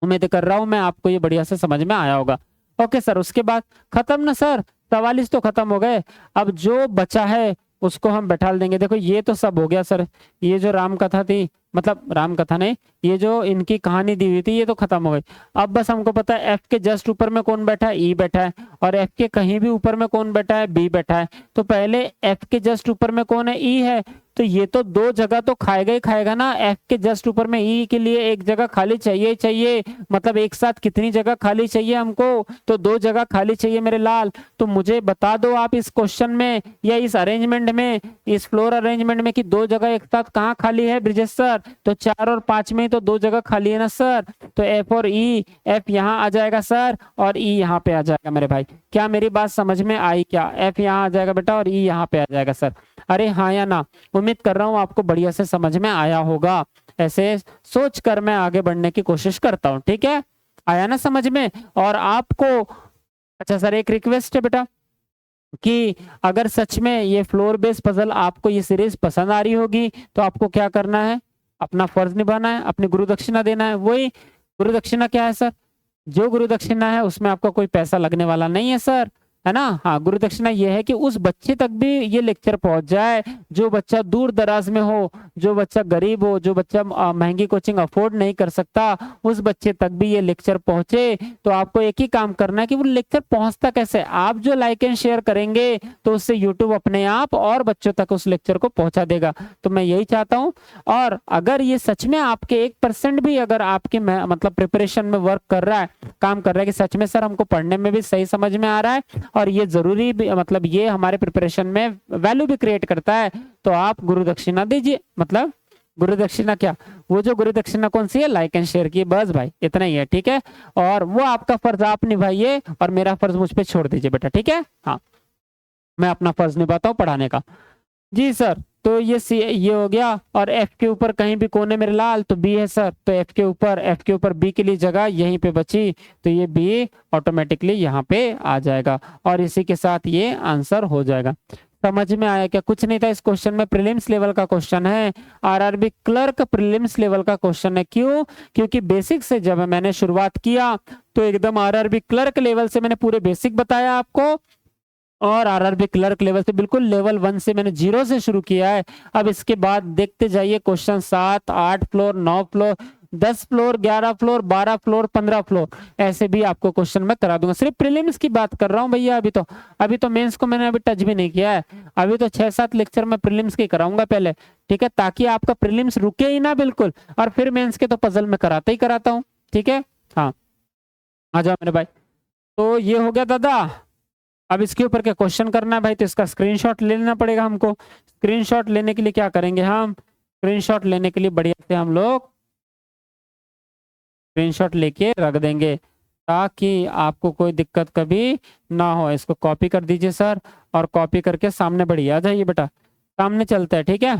उम्मीद कर रहा हूं मैं आपको ये बढ़िया से समझ में आया होगा। ओके सर, उसके बाद खत्म ना सर, 44 तो खत्म हो गए। अब जो बचा है उसको हम बैठा देंगे। देखो ये तो सब हो गया सर, ये जो राम कथा थी, मतलब राम कथा नहीं, ये जो इनकी कहानी दी हुई थी ये तो खत्म हो गई। अब बस हमको पता है एफ के जस्ट ऊपर में कौन बैठा है, ई बैठा है, और एफ के कहीं भी ऊपर में कौन बैठा है, बी बैठा है। तो पहले एफ के जस्ट ऊपर में कौन है, ई है। तो ये तो 2 जगह तो खाएगा ही खाएगा ना, एफ के जस्ट ऊपर में ई के लिए 1 जगह खाली चाहिए चाहिए, मतलब एक साथ कितनी जगह खाली चाहिए हमको, तो 2 जगह खाली चाहिए मेरे लाल। तो मुझे बता दो आप इस क्वेश्चन में या इस अरेंजमेंट में, इस फ्लोर अरेंजमेंट में कि 2 जगह एक साथ कहाँ खाली है ब्रिजेश सर, तो 4 और 5 में तो 2 जगह खाली है ना सर। तो एफ और ई, एफ यहाँ आ जाएगा सर और ई यहाँ पे आ जाएगा मेरे भाई। क्या मेरी बात समझ में आई क्या, एफ यहाँ आ जाएगा बेटा और ई यहाँ पे आ जाएगा सर। अरे हाँ या ना, उम्मीद कर रहा हूँ आपको बढ़िया से समझ में आया होगा। ऐसे सोच कर मैं आगे बढ़ने की कोशिश करता हूँ, ठीक है, आया ना समझ में। और आपको अच्छा सर एक रिक्वेस्ट है बेटा कि अगर सच में ये फ्लोर बेस्ड पजल आपको ये सीरीज पसंद आ रही होगी तो आपको क्या करना है, अपना फर्ज निभाना है, अपनी गुरु दक्षिणा देना है। वही गुरु दक्षिणा क्या है सर, जो गुरु दक्षिणा है उसमें आपका कोई पैसा लगने वाला नहीं है सर, है ना। हाँ, गुरु दक्षिणा ये है कि उस बच्चे तक भी ये लेक्चर पहुंच जाए जो बच्चा दूर दराज में हो, जो बच्चा गरीब हो, जो बच्चा महंगी कोचिंग अफोर्ड नहीं कर सकता, उस बच्चे तक भी ये लेक्चर पहुंचे। तो आपको एक ही काम करना है कि वो लेक्चर पहुंचता कैसे, आप जो लाइक एंड शेयर करेंगे तो उससे यूट्यूब अपने आप और बच्चों तक उस लेक्चर को पहुंचा देगा। तो मैं यही चाहता हूँ। और अगर ये सच में आपके 1% भी अगर आपके मतलब प्रिपरेशन में वर्क कर रहा है, काम कर रहा है कि सच में सर हमको पढ़ने में भी सही समझ में आ रहा है और ये जरूरी भी, मतलब ये हमारे प्रिपरेशन में वैल्यू भी क्रिएट करता है, तो आप गुरु दक्षिणा दीजिए। मतलब गुरु दक्षिणा क्या, वो जो गुरु दक्षिणा कौन सी है, लाइक एंड शेयर की, बस भाई इतना ही है, ठीक है। और वो आपका फर्ज आप निभाइए और मेरा फर्ज मुझ पे छोड़ दीजिए बेटा, ठीक है। हाँ, मैं अपना फर्ज निभाता हूँ पढ़ाने का। जी सर, तो ये हो गया। और एफ के ऊपर कहीं भी कौन है मेरे लाल, तो बी है सर। तो एफ के ऊपर बी के लिए जगह यहीं पे बची, तो ये बी ऑटोमेटिकली यहाँ पे आ जाएगा और इसी के साथ ये आंसर हो जाएगा। समझ में आया क्या, कुछ नहीं था इस क्वेश्चन में, प्रीलिम्स लेवल का क्वेश्चन है, आरआरबी क्लर्क प्रीलिम्स लेवल का क्वेश्चन है। क्यों, क्योंकि बेसिक से जब मैंने शुरुआत किया तो एकदम आरआरबी क्लर्क लेवल से मैंने पूरे बेसिक बताया आपको, और आरआरबी क्लर्क लेवल से बिल्कुल लेवल 1 से मैंने 0 से शुरू किया है। अब इसके बाद देखते जाइए question 7 8 floor 9 floor 10 floor 11 floor 12 floor 15 floor ऐसे भी आपको क्वेश्चन मैं करा दूंगा। सिर्फ प्रीलिम्स की बात कर रहा हूं भैया, अभी तो मेंस को मैंने अभी टच भी नहीं किया है। अभी तो 6-7 लेक्चर में प्रीलिम्स की कराऊंगा पहले, ठीक है, ताकि आपका प्रीलिम्स रुके ही ना बिल्कुल, और फिर मेंस के तो पजल में कराता ही कराता हूँ, ठीक है। हाँ, आ जाओ मेरे भाई। तो ये हो गया दादा। अब इसके ऊपर क्या क्वेश्चन करना है भाई, तो इसका स्क्रीनशॉट ले लेना पड़ेगा हमको। स्क्रीनशॉट लेने के लिए क्या करेंगे हम, स्क्रीनशॉट लेने के लिए बढ़िया से हम लोग स्क्रीनशॉट लेके रख देंगे ताकि आपको कोई दिक्कत कभी ना हो। इसको कॉपी कर दीजिए सर, और कॉपी करके सामने बढ़िया आ जाइए बेटा, सामने चलता है, ठीक है,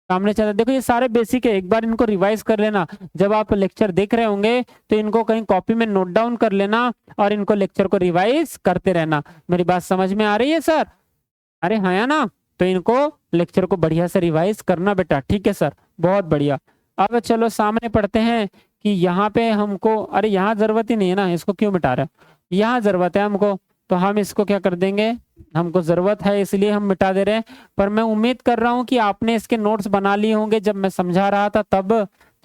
सामने चलता है। देखो ये सारे बेसिक है, एक बार इनको रिवाइज कर लेना। जब आप लेक्चर देख रहे होंगे तो इनको कहीं कॉपी में नोट डाउन कर लेना और इनको लेक्चर को रिवाइज करते रहना। मेरी बात समझ में आ रही है सर, अरे हाँ या ना, तो इनको लेक्चर को बढ़िया से रिवाइज करना बेटा, ठीक है सर, बहुत बढ़िया। अब चलो सामने पढ़ते हैं कि यहाँ पे हमको, अरे यहाँ जरूरत ही नहीं है ना, इसको क्यों मिटा रहे हैं, यहाँ जरूरत है हमको, तो हम इसको क्या कर देंगे, हमको जरूरत है इसलिए हम मिटा दे रहे हैं। पर मैं उम्मीद कर रहा हूँ कि आपने इसके नोट्स बना लिए होंगे जब मैं समझा रहा था तब,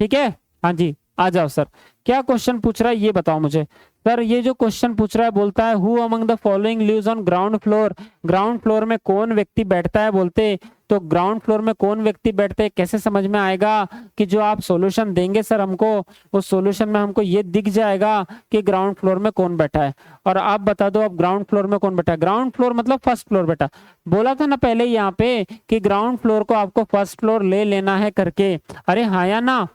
ठीक है। हाँ जी, आ जाओ सर, क्या क्वेश्चन पूछ रहा है ये बताओ मुझे। सर ये जो क्वेश्चन पूछ रहा है, बोलता है who among the following lives on ground floor, ground floor में कौन व्यक्ति बैठता है बोलते, तो ग्राउंड फ्लोर में कौन व्यक्ति बैठते हैं कैसे समझ में आएगा कि जो आप सॉल्यूशन देंगे सर हमको उस सॉल्यूशन में हमको ये दिख जाएगा कि ग्राउंड फ्लोर में कौन बैठा है। और आप बता दो अब ग्राउंड फ्लोर में कौन बैठा है। ग्राउंड फ्लोर मतलब फर्स्ट फ्लोर बेटा, बोला था ना पहले यहाँ पे कि ग्राउंड फ्लोर को आपको फर्स्ट फ्लोर ले लेना है करके। अरे हाँ या ना,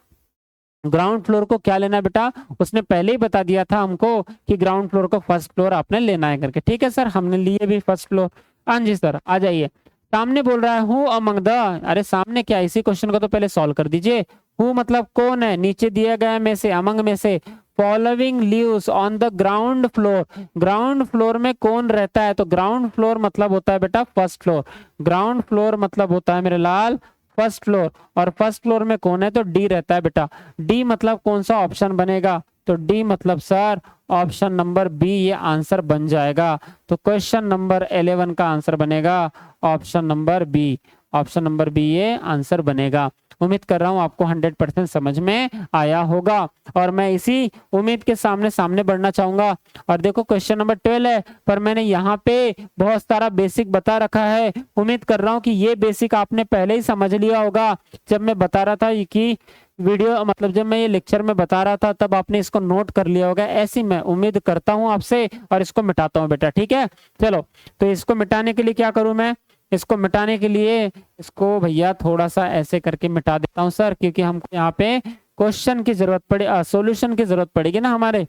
ग्राउंड फ्लोर को क्या लेना है बेटा, उसने पहले ही बता दिया था हमको कि ग्राउंड फ्लोर को फर्स्ट फ्लोर आपने लेना है करके। ठीक है सर, हमने लिए भी फर्स्ट फ्लोर। हाँ जी सर, आ जाइए। सामने बोल रहा है हु अमंग द, अरे सामने क्या, इसी क्वेश्चन को तो पहले सॉल्व कर दीजिए। हु मतलब कौन है, नीचे दिया गया में से, अमंग में से, following leaves on the ground floor, ground floor में कौन रहता है। तो ग्राउंड फ्लोर मतलब होता है बेटा फर्स्ट फ्लोर, ग्राउंड फ्लोर मतलब होता है मेरे लाल फर्स्ट फ्लोर। और फर्स्ट फ्लोर में कौन है, तो डी रहता है बेटा। डी मतलब कौन सा ऑप्शन बनेगा, तो डी मतलब सर ऑप्शन नंबर बी ये आंसर बन जाएगा। तो क्वेश्चन नंबर 11 का आंसर बनेगा option number B, option number B ये आंसर बनेगा। उम्मीद कर रहा हूं आपको 100% समझ में आया होगा और मैं इसी उम्मीद के सामने बढ़ना चाहूंगा। और देखो क्वेश्चन नंबर 12 है, पर मैंने यहाँ पे बहुत सारा बेसिक बता रखा है। उम्मीद कर रहा हूँ कि ये बेसिक आपने पहले ही समझ लिया होगा जब मैं बता रहा था कि वीडियो, मतलब जब मैं ये लेक्चर में बता रहा था तब आपने इसको नोट कर लिया होगा, ऐसी मैं उम्मीद करता हूं आपसे। और इसको मिटाता हूं बेटा, ठीक है। चलो, तो इसको मिटाने के लिए क्या करूं मैं, इसको मिटाने के लिए इसको भैया थोड़ा सा ऐसे करके मिटा देता हूं सर, क्योंकि हमको यहाँ पे क्वेश्चन की जरूरत पड़े, सॉल्यूशन की जरूरत पड़ेगी ना हमारे,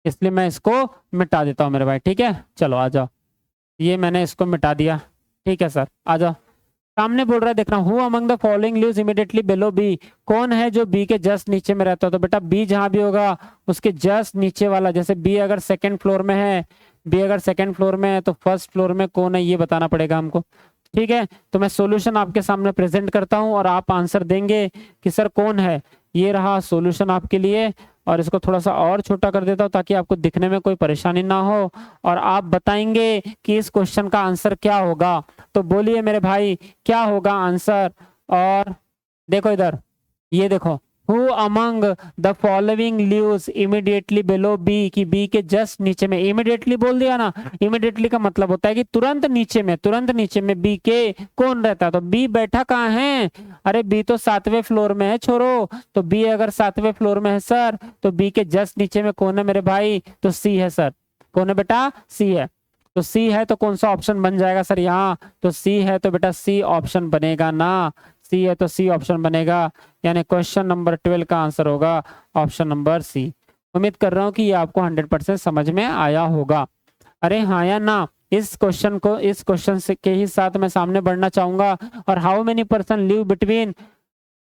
इसलिए मैं इसको मिटा देता हूं मेरे भाई। ठीक है, चलो आ जाओ, ये मैंने इसको मिटा दिया। ठीक है सर, आ जाओ। सामने बोल रहा है, देखना, who among the following lives immediately below B, कौन है जो बी के जस्ट नीचे में रहता है। तो बेटा बी जहां भी होगा उसके जस्ट नीचे वाला, जैसे बी अगर सेकंड फ्लोर में है, बी अगर सेकंड फ्लोर में है तो फर्स्ट फ्लोर में कौन है ये बताना पड़ेगा हमको। ठीक है, तो मैं सॉल्यूशन आपके सामने प्रेजेंट करता हूं और आप आंसर देंगे कि सर कौन है। ये रहा सॉल्यूशन आपके लिए, और इसको थोड़ा सा और छोटा कर देता हूं ताकि आपको दिखने में कोई परेशानी ना हो, और आप बताएंगे कि इस क्वेश्चन का आंसर क्या होगा। तो बोलिए मेरे भाई क्या होगा आंसर। और देखो इधर, ये देखो, who among the following lives immediately below B, की बी के जस्ट नीचे में, इमीडिएटली बोल दिया ना, इमीडिएटली का मतलब होता है कि तुरंत नीचे में, तुरंत नीचे में बी के कौन रहता है। तो बी बैठा कहाँ है, अरे बी तो 7वें फ्लोर में है छोरो। तो बी अगर 7वें फ्लोर में है सर, तो बी के जस्ट नीचे में कौन है मेरे भाई, तो सी है सर। कौन है बेटा, सी है। तो सी है तो कौन सा ऑप्शन बन जाएगा सर यहाँ, तो सी है तो बेटा सी ऑप्शन बनेगा ना, सी है तो सी ऑप्शन बनेगा, यानी क्वेश्चन नंबर 12 का आंसर होगा ऑप्शन नंबर सी। उम्मीद कर रहा हूँ कि ये आपको 100% समझ में आया होगा। अरे हाँ या ना, इस क्वेश्चन को, इस क्वेश्चन से के ही साथ मैं सामने बढ़ना चाहूंगा। और how many person live between,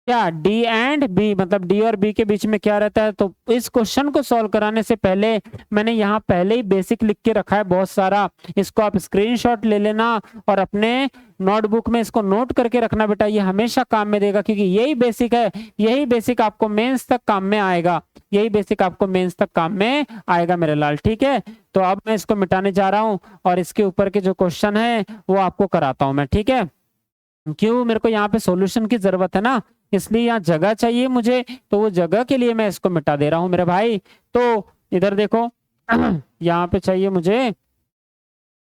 क्या डी एंड बी, मतलब डी और बी के बीच में क्या रहता है। तो इस क्वेश्चन को सॉल्व कराने से पहले मैंने यहाँ पहले ही बेसिक लिख के रखा है बहुत सारा, इसको आप स्क्रीनशॉट ले लेना और अपने नोटबुक में इसको नोट करके रखना बेटा, ये हमेशा काम में देगा, क्योंकि यही बेसिक है, यही बेसिक आपको मेंस तक काम में आएगा, यही बेसिक आपको मेंस तक काम में आएगा मेरे लाल। ठीक है, तो अब मैं इसको मिटाने जा रहा हूँ और इसके ऊपर के जो क्वेश्चन है वो आपको कराता हूँ मैं। ठीक है, क्यों, मेरे को यहाँ पे सॉल्यूशन की जरूरत है ना, इसलिए यहाँ जगह चाहिए मुझे, तो वो जगह के लिए मैं इसको मिटा दे रहा हूँ मेरे भाई। तो इधर देखो यहाँ पे चाहिए मुझे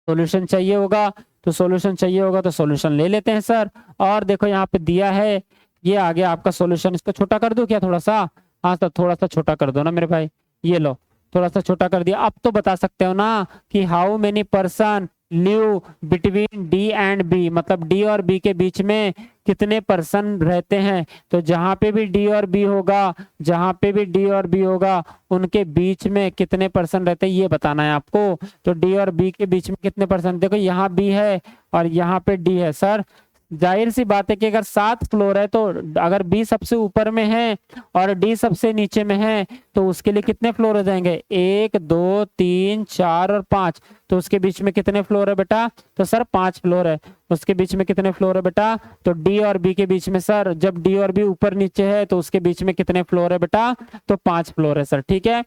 सॉल्यूशन चाहिए होगा, तो सॉल्यूशन चाहिए होगा तो सॉल्यूशन ले लेते हैं सर। और देखो यहाँ पे दिया है, ये आ गया आपका सॉल्यूशन। इसको छोटा कर दूं क्या थोड़ा सा, हाँ सर थोड़ा सा छोटा कर दो ना मेरे भाई, ये लो थोड़ा सा छोटा कर दिया। अब तो बता सकते हो ना कि how many person live between D and B, मतलब डी और बी के बीच में कितने पर्सन रहते हैं। तो जहां पे भी डी और बी होगा, जहां पे भी डी और बी होगा उनके बीच में कितने पर्सन रहते हैं ये बताना है आपको। तो डी और बी के बीच में कितने पर्सन, देखो यहाँ बी है और यहाँ पे डी है सर, जाहिर सी बात है कि अगर 7 फ्लोर है तो अगर बी सबसे ऊपर में है और डी सबसे नीचे में है तो उसके लिए कितने फ्लोर हो जाएंगे, 1 2 3 4 और 5। तो उसके बीच में कितने फ्लोर है बेटा, तो सर 5 फ्लोर है। उसके बीच में कितने फ्लोर है बेटा, तो डी और बी के बीच में सर, जब डी और बी ऊपर नीचे है तो उसके बीच में कितने फ्लोर है बेटा, तो 5 फ्लोर है सर। ठीक है,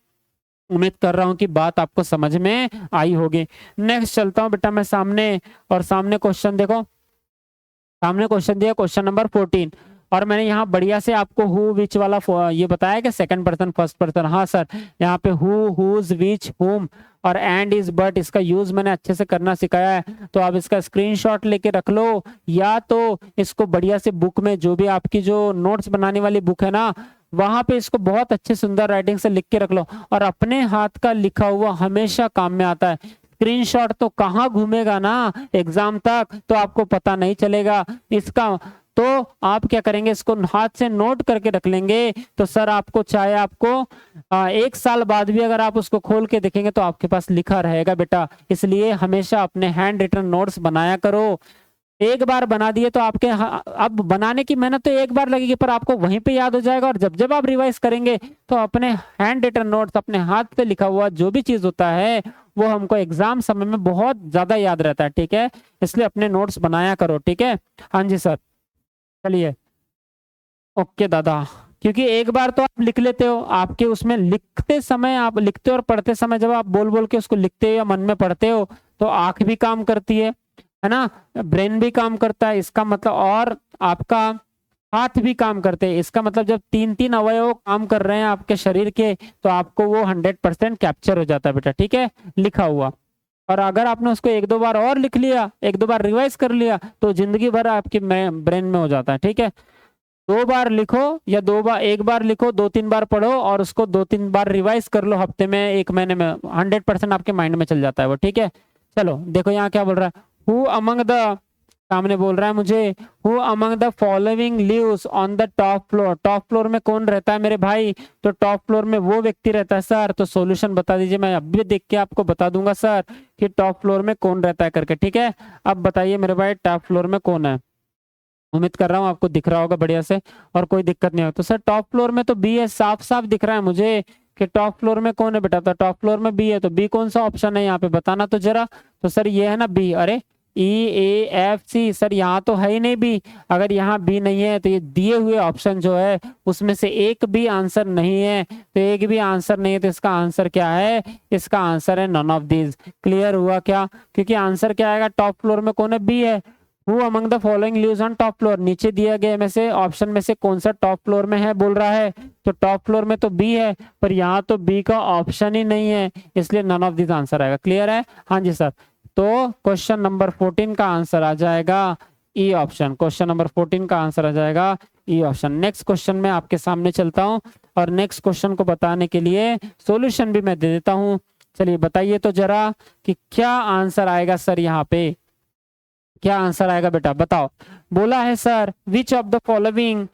उम्मीद कर रहा हूं कि बात आपको समझ में आई होगी। नेक्स्ट चलता हूं बेटा मैं सामने, और सामने क्वेश्चन देखो, सामने क्वेश्चन दिया क्वेश्चन नंबर 14, और मैंने यहाँ बढ़िया से आपको हु विच वाला ये बताया कि सेकंड पर्सन फर्स्ट पर्सन। हाँ सर, यहाँ पे हु, हुज, विच, हुम और एंड, इज, बट इसका यूज मैंने अच्छे से करना सिखाया है। तो आप इसका स्क्रीनशॉट लेके रख लो, या तो इसको बढ़िया से बुक में, जो भी आपकी जो नोट्स बनाने वाली बुक है ना, वहां पे इसको बहुत अच्छे सुंदर राइटिंग से लिख के रख लो। और अपने हाथ का लिखा हुआ हमेशा काम में आता है। स्क्रीनशॉट तो कहाँ घूमेगा ना एग्जाम तक, तो आपको पता नहीं चलेगा इसका। तो आप क्या करेंगे, इसको हाथ से नोट करके रख लेंगे, तो सर आपको चाहे आपको 1 साल बाद भी अगर आप उसको खोल के देखेंगे तो आपके पास लिखा रहेगा बेटा। इसलिए हमेशा अपने हैंड रिटन नोट्स बनाया करो। एक बार बना दिए तो आपके अब बनाने की मेहनत तो एक बार लगेगी, पर आपको वहीं पे याद हो जाएगा। और जब जब आप रिवाइज करेंगे तो अपने हैंड रिटन नोट्स, अपने हाथ से लिखा हुआ जो भी चीज होता है वो हमको एग्जाम समय में बहुत ज्यादा याद रहता है। ठीक है, इसलिए अपने नोट्स बनाया करो। ठीक है, हाँ जी सर, चलिए ओके दादा। क्योंकि एक बार तो आप लिख लेते हो, आपके उसमें लिखते समय, आप लिखते और पढ़ते समय जब आप बोल बोल के उसको लिखते हो या मन में पढ़ते हो तो आंख भी काम करती है ना, ब्रेन भी काम करता है, इसका मतलब, और आपका हाथ भी काम करते हैं। इसका मतलब जब 3-3 अवयव काम कर रहे हैं आपके शरीर के, तो आपको वो 100% कैप्चर हो जाता है बेटा। ठीक है, लिखा हुआ। और अगर आपने उसको 1-2 बार और लिख लिया, 1-2 बार रिवाइज कर लिया, तो जिंदगी भर आपकी ब्रेन में हो जाता है। ठीक है, 2 बार लिखो या 1 बार लिखो, 2-3 बार पढ़ो और उसको 2-3 बार रिवाइज कर लो हफ्ते में, 1 महीने में, 100% आपके माइंड में चल जाता है वो। ठीक है, चलो देखो यहाँ क्या बोल रहा है, हु अमंग द, सामने बोल रहा है मुझे, who among the following lives on the top floor. Top floor में कौन रहता है मेरे भाई, तो टॉप फ्लोर में वो व्यक्ति रहता है सर। तो सॉल्यूशन बता दीजिए, मैं अभी देख के आपको बता दूंगा सर कि टॉप फ्लोर में कौन रहता है करके। ठीक है, अब बताइए मेरे भाई टॉप फ्लोर में कौन है। उम्मीद कर रहा हूँ आपको दिख रहा होगा बढ़िया से और कोई दिक्कत नहीं हो। तो सर टॉप फ्लोर में तो बी है, साफ साफ दिख रहा है मुझे कि टॉप फ्लोर में कौन है बेटा। तो टॉप फ्लोर में बी है, तो बी कौन सा ऑप्शन है यहाँ पे बताना तो जरा। तो सर ये है ना बी। अरे E, A, F, C, sir यहाँ तो है ही नहीं बी। अगर यहाँ बी नहीं है तो ये दिए हुए ऑप्शन जो है उसमें से एक भी आंसर नहीं है। तो एक भी आंसर नहीं है तो इसका आंसर क्या है, इसका आंसर है नन ऑफ दीज। क्लियर हुआ क्या, क्योंकि आंसर क्या आएगा, टॉप फ्लोर में कौन है, बी है। Who among the following lives on top floor, नीचे दिया गया में से ऑप्शन में से कौन सा टॉप फ्लोर में है बोल रहा है, तो टॉप फ्लोर में तो बी है, पर यहाँ तो बी का ऑप्शन ही नहीं है, इसलिए नन ऑफ दिस आंसर आएगा। क्लियर है, हाँ जी सर। तो क्वेश्चन नंबर 14 का आंसर आ जाएगा ई ऑप्शन। क्वेश्चन नंबर 14 का आंसर आ जाएगा ई ऑप्शन। नेक्स्ट क्वेश्चन में आपके सामने चलता हूं और नेक्स्ट क्वेश्चन को बताने के लिए सॉल्यूशन भी मैं दे देता हूं। चलिए बताइए तो जरा कि क्या आंसर आएगा सर, यहाँ पे क्या आंसर आएगा बेटा, बताओ। बोला है sir which of the following,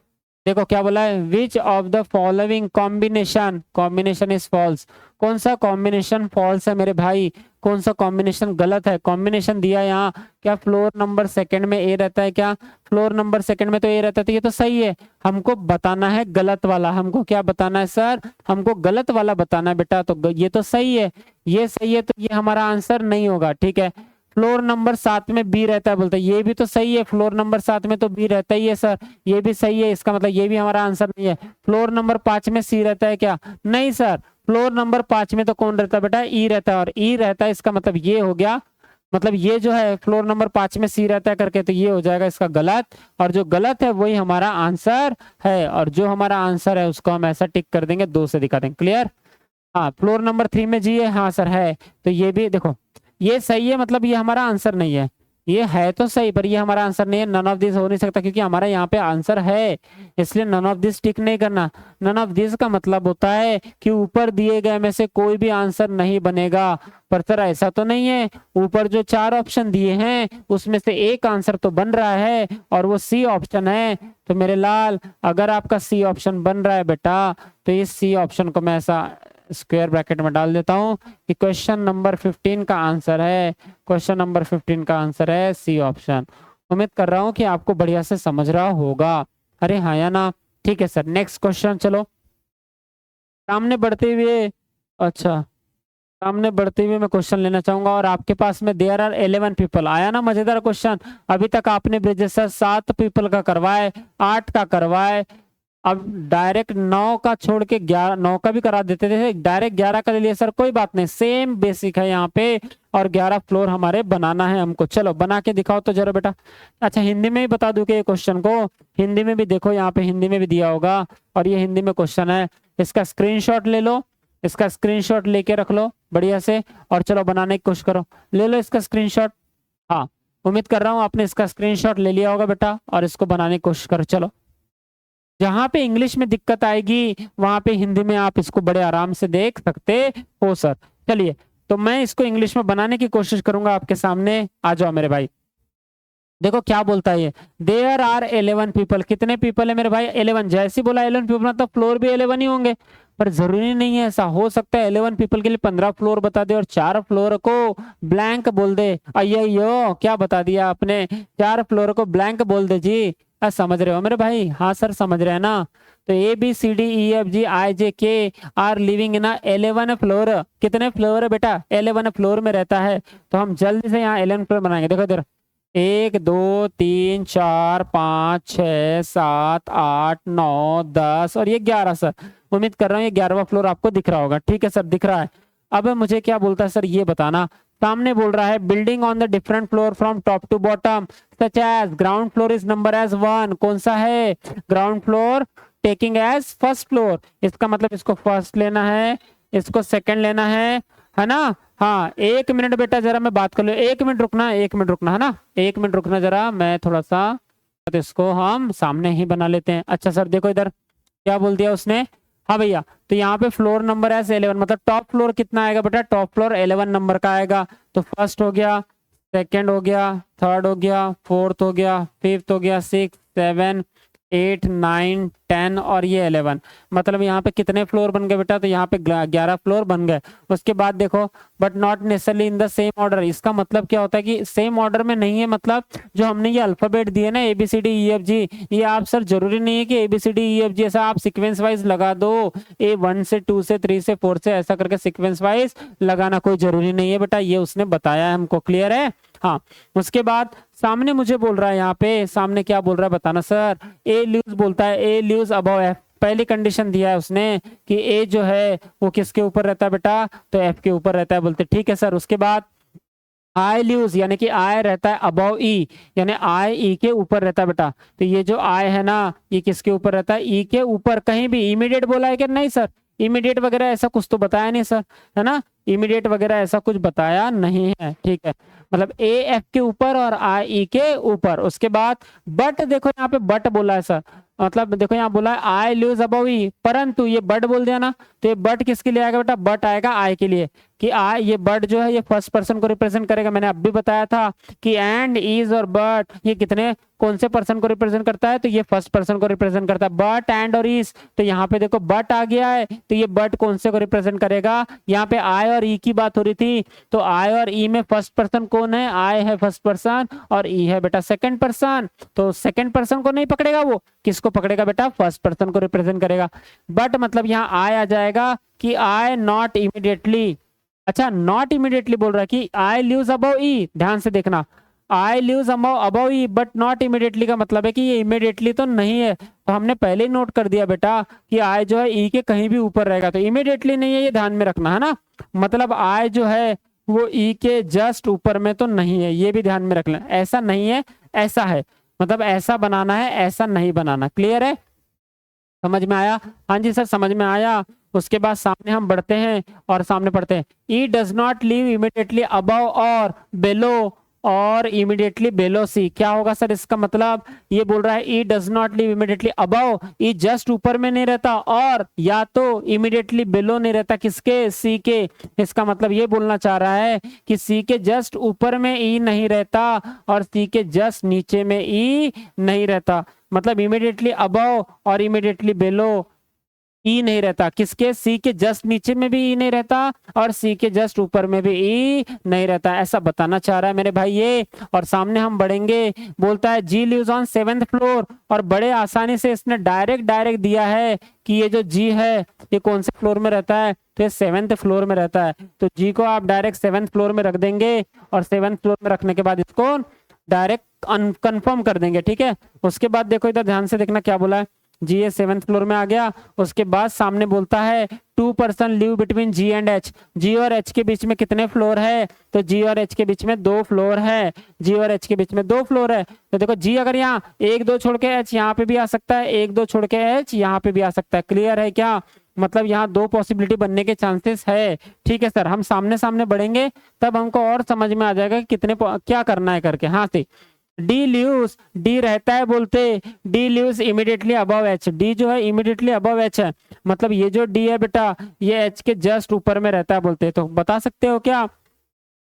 देखो क्या बोला है, which of the following combination, combination is false. कौन सा कॉम्बिनेशन फॉल्स है मेरे भाई, कौन सा कॉम्बिनेशन गलत है। कॉम्बिनेशन दिया यहाँ, क्या फ्लोर नंबर सेकंड में ए रहता है, क्या फ्लोर नंबर सेकंड में तो ए रहता है, तो ये तो सही है। हमको बताना है गलत वाला, हमको क्या बताना है सर, हमको गलत वाला बताना है बेटा। तो ये तो सही है, ये सही है, तो ये हमारा आंसर नहीं होगा। ठीक है, फ्लोर नंबर 7 में बी रहता है बोलते हैं, ये भी तो सही है, फ्लोर नंबर 7 में तो बी रहता ही है सर, ये भी सही है, इसका मतलब ये भी हमारा आंसर नहीं है। फ्लोर नंबर 5 में सी रहता है क्या, नहीं सर, फ्लोर नंबर 5 में तो कौन रहता है बेटा, ई रहता है, और ई रहता है इसका मतलब ये हो गया, मतलब ये जो है फ्लोर नंबर 5 में सी रहता है करके, तो ये हो जाएगा इसका गलत, और जो गलत है वही हमारा आंसर है, और जो हमारा आंसर है उसको हम ऐसा टिक कर देंगे, 2 से दिखा देंगे। क्लियर, हाँ फ्लोर नंबर 3 में जी है, हाँ सर है, तो ये भी देखो ये सही है, मतलब ये हमारा आंसर नहीं है, ये है तो सही पर ये हमारा आंसर नहीं है। नन ऑफ दिस हो नहीं सकता क्योंकि हमारा यहाँ पे आंसर है, इसलिए नन ऑफ दिस टिक नहीं करना। नन ऑफ दिस का मतलब होता है कि ऊपर दिए गए में से कोई भी आंसर नहीं बनेगा, पर सर ऐसा तो नहीं है, ऊपर जो 4 ऑप्शन दिए हैं उसमें से एक आंसर तो बन रहा है और वो सी ऑप्शन है। तो मेरे लाल अगर आपका सी ऑप्शन बन रहा है बेटा, तो इस सी ऑप्शन को मैं ऐसा स्क्वायर ब्रैकेट में डाल देता हूं कि क्वेश्चन नंबर 15 का आंसर है, क्वेश्चन नंबर 15 का आंसर है सी ऑप्शन। उम्मीद कर रहा हूं कि आपको बढ़िया से समझ रहा होगा। अरे हाँ या ना, ठीक है सर। नेक्स्ट क्वेश्चन, चलो सामने बढ़ते हुए, अच्छा सामने बढ़ते हुए मैं क्वेश्चन लेना चाहूंगा, और आपके पास में देयर आर 11 पीपल। आया ना मजेदार क्वेश्चन। अभी तक आपने ब्रिजेश सर 7 पीपल का करवाए, 8 का करवाए, अब डायरेक्ट 9 का छोड़ के 11, 9 का भी करा देते थे, डायरेक्ट 11 का ले लिया सर, कोई बात नहीं, सेम बेसिक है यहाँ पे। और 11 फ्लोर हमारे बनाना है हमको। चलो बना के दिखाओ तो जरा बेटा। अच्छा हिंदी में ही बता दूं कि ये क्वेश्चन को हिंदी में भी देखो, यहाँ पे हिंदी में भी दिया होगा और ये हिंदी में क्वेश्चन है। इसका स्क्रीनशॉट ले लो, इसका स्क्रीनशॉट लेके रख लो बढ़िया से और चलो बनाने की कोशिश करो। ले लो इसका स्क्रीनशॉट। हाँ उम्मीद कर रहा हूँ आपने इसका स्क्रीनशॉट ले लिया होगा बेटा और इसको बनाने की कोशिश करो। चलो जहां पे इंग्लिश में दिक्कत आएगी वहां पे हिंदी में आप इसको बड़े आराम से देख सकते हो सर। चलिए तो मैं इसको इंग्लिश में बनाने की कोशिश करूंगा आपके सामने। आ जाओ मेरे भाई, देखो क्या बोलता है ये। देयर आर 11 पीपल, कितने पीपल है मेरे भाई? 11। जैसे बोला 11 पीपल मतलब फ्लोर भी 11 ही होंगे, पर जरूरी नहीं है ऐसा। हो सकता है 11 पीपल के लिए 15 फ्लोर बता दे और 4 फ्लोर को ब्लैंक बोल दे। अयो क्या बता दिया आपने, 4 फ्लोर को ब्लैंक बोल दे जी। समझ रहे हो मेरे भाई? हाँ सर समझ रहे हैं ना। तो ABCDEFGIJK are living in 11 floor. कितने फ्लोर है बेटा? 11 फ्लोर में रहता है। तो हम जल्दी से यहाँ 11 फ्लोर बनाएंगे। देखो इधर 1 2 3 4 5 6 7 8 9 10 और ये 11 सर। उम्मीद कर रहा हूँ ये 11वां फ्लोर आपको दिख रहा होगा। ठीक है सर दिख रहा है। अब मुझे क्या बोलता है सर ये बताना। सामने बोल रहा है building on the different floor from top to bottom such as ground floor is number as 1। कौन सा है? Ground floor taking as first floor. इसका मतलब इसको फर्स्ट लेना है, इसको सेकंड लेना है ना। हाँ 1 मिनट बेटा जरा मैं बात कर लूँ। 1 मिनट रुकना, 1 मिनट रुकना है ना, 1 मिनट रुकना जरा। मैं थोड़ा सा तो इसको हम सामने ही बना लेते हैं। अच्छा सर देखो इधर क्या बोल दिया उसने। हाँ भैया तो यहाँ पे फ्लोर नंबर है 11, मतलब टॉप फ्लोर कितना आएगा बेटा? टॉप फ्लोर 11 नंबर का आएगा। तो फर्स्ट हो गया, सेकंड हो गया, थर्ड हो गया, फोर्थ हो गया, फिफ्थ हो गया, 6 7 8 9 10 और ये 11। मतलब यहाँ पे कितने फ्लोर बन गए बेटा? तो यहाँ पे 11 फ्लोर बन गए। उसके बाद देखो but not necessarily in the same order. इसका मतलब क्या होता है कि सेम ऑर्डर में नहीं है, मतलब जो हमने ये अल्फाबेट दिए ना ABCDEFG, ये आप सर जरूरी नहीं है कि ABCDEFG ऐसा आप सीक्वेंस वाइज लगा दो। A1 से 2 से 3 से 4 से ऐसा करके सीक्वेंस वाइज लगाना कोई जरूरी नहीं है बेटा, ये उसने बताया है हमको। क्लियर है? हाँ उसके बाद सामने मुझे बोल रहा है, यहाँ पे सामने क्या बोल रहा है बताना सर। ए लीव्स बोलता है, ए लीव्स अबव एफ। पहली कंडीशन दिया है उसने कि ए जो है वो किसके ऊपर रहता है बेटा? तो एफ के ऊपर रहता है। बोलते ठीक है सर। उसके बाद आई लीव्स यानी कि आई रहता है अबव ई, यानी आई ई के ऊपर रहता है बेटा। तो ये जो आई है ना ये किसके ऊपर रहता है? ई के ऊपर। कहीं भी इमीडिएट बोला है कि नहीं सर? इमीडिएट वगैरह ऐसा कुछ तो बताया नहीं सर, है ना। इमीडिएट वगैरह ऐसा कुछ बताया नहीं है। ठीक है, मतलब ए एफ के ऊपर और आई ई के ऊपर। उसके बाद बट देखो यहाँ पे बट बोला है सर, मतलब देखो यहाँ बोला है आई लिव्स अबव ई, परंतु ये बट बोल दिया ना, तो ये बट किसके लिए आएगा बेटा? बट आएगा आई के लिए। कि आई, ये बट जो है ये फर्स्ट पर्सन को रिप्रेजेंट करेगा। मैंने अब भी बताया था कि एंड इज और बट ये कितने कौन से पर्सन को रिप्रेजेंट करता है? तो ये फर्स्ट पर्सन को रिप्रेजेंट करता है। बट एंड और इज, तो यहाँ पे देखो बट आ गया है, तो ये बट कौन से को रिप्रेजेंट करेगा? यहाँ पे आई और ई की बात हो रही थी, तो आई और ई में फर्स्ट पर्सन कौन है? आई है फर्स्ट पर्सन और ई है बेटा सेकंड पर्सन। तो सेकंड पर्सन को नहीं पकड़ेगा, वो किसको पकड़ेगा बेटा? फर्स्ट पर्सन को रिप्रेजेंट करेगा। बट मतलब यहाँ आई आ जाएगा कि आई नॉट इमीडिएटली। अच्छा नॉट इमीडिएटली बोल रहा है कि आई लिव्स अबव ई, ध्यान से देखना, I lives above E but not immediately का मतलब है कि ये इमीडिएटली तो नहीं है। तो हमने पहले ही नोट कर दिया बेटा कि आई जो है ई के कहीं भी ऊपर रहेगा, तो इमीडिएटली नहीं है, ये ध्यान में रखना है ना। मतलब आई जो है वो ई के जस्ट ऊपर में तो नहीं है, ये भी ध्यान में रख लेना। ऐसा नहीं है, ऐसा है, मतलब ऐसा बनाना है, ऐसा नहीं बनाना। क्लियर है? समझ में आया? हाँ जी सर समझ में आया। उसके बाद सामने हम बढ़ते हैं और सामने पढ़ते हैं। E does not live immediately above और बेलो और इमीडिएटली बेलो सी। क्या होगा सर इसका मतलब? ये बोल रहा है E does not live immediately above, E just ऊपर में नहीं रहता, और या तो इमीडिएटली बेलो नहीं रहता, किसके? सी के। इसका मतलब ये बोलना चाह रहा है कि सी के जस्ट ऊपर में ई नहीं रहता और सी के जस्ट नीचे में ई नहीं रहता। मतलब इमीडिएटली अबव और इमीडिएटली बेलो ई नहीं रहता, किसके? सी के जस्ट नीचे में भी ई नहीं रहता और सी के जस्ट ऊपर में भी ई नहीं रहता, ऐसा बताना चाह रहा है मेरे भाई ये। और सामने हम बढ़ेंगे, बोलता है जी लिव्स ऑन 7th फ्लोर, और बड़े आसानी से इसने डायरेक्ट दिया है कि ये जो जी है ये कौन से फ्लोर में रहता है? तो ये 7th फ्लोर में रहता है। तो जी को आप डायरेक्ट 7th फ्लोर में रख देंगे और 7th फ्लोर में रखने के बाद इसको डायरेक्ट कंफर्म कर देंगे। ठीक है, उसके बाद देखो इधर ध्यान से देखना क्या बोला है। G 7th फ्लोर में आ गया। उसके बाद सामने बोलता है 2 person live between G and H। G और H के बीच में कितने फ्लोर है? तो G और H के बीच में 2 फ्लोर है। G और H के बीच में 2 फ्लोर है। तो देखो G अगर यहाँ 1 2 छोड़ के H यहाँ पे भी आ सकता है, 1 2 छोड़ के H यहाँ पे भी आ सकता है। क्लियर है क्या? मतलब यहाँ 2 पॉसिबिलिटी बनने के चांसेस है। ठीक है सर, हम सामने सामने बढ़ेंगे तब हमको और समझ में आ जाएगा कि कितने क्या करना है करके। हाँ से डी लीव्स, डी रहता है बोलते, D leaves immediately above H. D जो है इमीडिएटली अबव एच है, मतलब ये जो डी है बेटा ये एच के जस्ट ऊपर में रहता है बोलते। तो बता सकते हो क्या?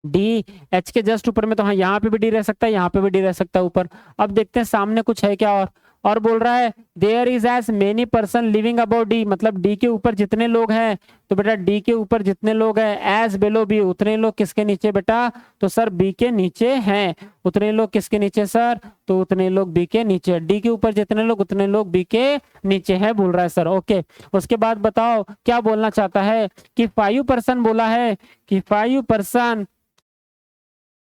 डी एच के जस्ट ऊपर में, तो हाँ यहाँ पे भी डी रह सकता है, यहाँ पे भी डी रह सकता है ऊपर। अब देखते हैं सामने कुछ है क्या। और बोल रहा है there is as many person living about D, मतलब डी के ऊपर जितने लोग हैं। तो बेटा डी के ऊपर जितने लोग हैं एज बिलो बी, उतने लोग किसके नीचे बेटा? तो सर बी के नीचे हैं। उतने लोग किसके नीचे सर? तो उतने लोग बी के नीचे। डी के ऊपर जितने लोग उतने लोग बी के नीचे है बोल रहा है सर। ओके, उसके बाद बताओ क्या बोलना चाहता है कि 5 पर्सन बोला है कि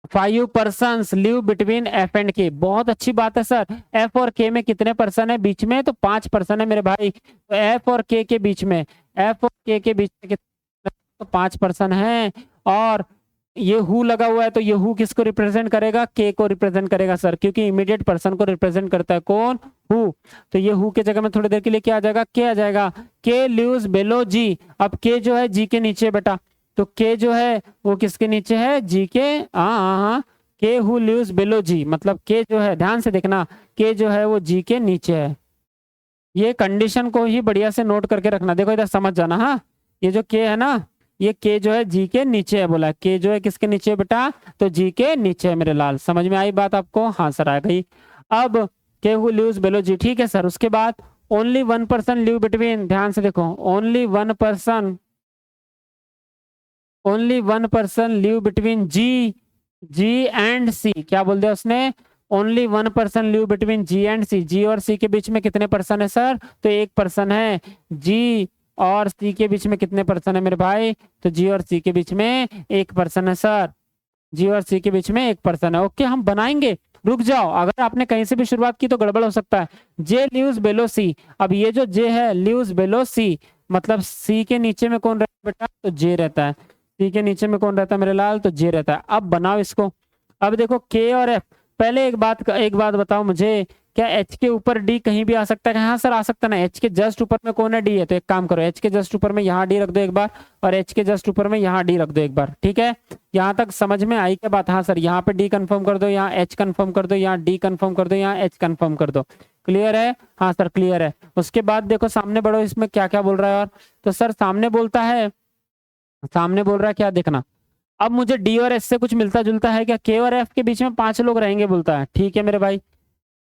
5 persons live between F and के। बहुत अच्छी बात है सर। एफ और के में कितने पर्सन है बीच में? तो 5 पर्सन है मेरे भाई। तो एफ और के बीच में, एफ और के बीच में कितने? तो 5 पर्सन है। और ये हु लगा हुआ है, तो ये हु किसको रिप्रेजेंट करेगा? के को रिप्रेजेंट करेगा सर, क्योंकि इमीडिएट पर्सन को रिप्रेजेंट करता है कौन? हु। तो ये हु के जगह में थोड़ी देर के लिए क्या आ जाएगा? के आ जाएगा। के लिव्स बिलो जी। अब के जो है जी के नीचे बेटा, तो के जो है वो किसके नीचे है? जी के। हाँ, के हु लिव्स बिलो जी, मतलब के जो है, ध्यान से देखना, के जो है वो जी के नीचे है। ये कंडीशन को ही बढ़िया से नोट करके रखना। देखो इधर समझ जाना। हाँ, ये जो के है ना, ये के जो है जी के नीचे है बोला। के जो है किसके नीचे बेटा? तो जी के नीचे है मेरे लाल। समझ में आई बात आपको? हाँ सर आ गई। अब के हु लिव्स बिलो जी, ठीक है सर। उसके बाद ओनली 1 पर्सन लिव बिटवीन, ध्यान से देखो, only one person live between G and C. क्या बोल दिया उसने? Only 1 person live between G and C. G और सी के बीच में कितने पर्सन है सर? तो 1 पर्सन है। जी और सी के बीच में कितने पर्सन है मेरे भाई? तो जी और सी के बीच में 1 पर्सन है सर। जी और सी के बीच में 1 पर्सन है। ओके, हम बनाएंगे, रुक जाओ। अगर आपने कहीं से भी शुरुआत की तो गड़बड़ हो सकता है। जे लिव्स बिलो सी। अब ये जो जे है लिव्स बिलो सी, मतलब सी के नीचे में कौन रहता है बेटा? तो जे रहता है। सी के नीचे में कौन रहता है मेरे लाल? तो जे रहता है। अब बनाओ इसको। अब देखो के और एफ। पहले एक बात बताओ मुझे, क्या एच के ऊपर डी कहीं भी आ सकता है? हाँ सर आ सकता है ना। एच के जस्ट ऊपर में कौन है? डी है। तो एक काम करो, एच के जस्ट ऊपर में यहाँ डी रख दो एक बार, और एच के जस्ट ऊपर में यहाँ डी रख दो एक बार। ठीक है, यहाँ तक समझ में आई क्या बात? हाँ सर, यहाँ पे डी कंफर्म कर दो, यहाँ एच कंफर्म कर दो, यहाँ डी कंफर्म कर दो, यहाँ एच कंफर्म कर दो। क्लियर है? हाँ सर क्लियर है। उसके बाद देखो सामने बढ़ो, इसमें क्या क्या बोल रहा है। और तो सर सामने बोल रहा है क्या? देखना, अब मुझे डी और एस से कुछ मिलता जुलता है क्या? के और एफ के बीच में 5 लोग रहेंगे बोलता है। ठीक है मेरे भाई,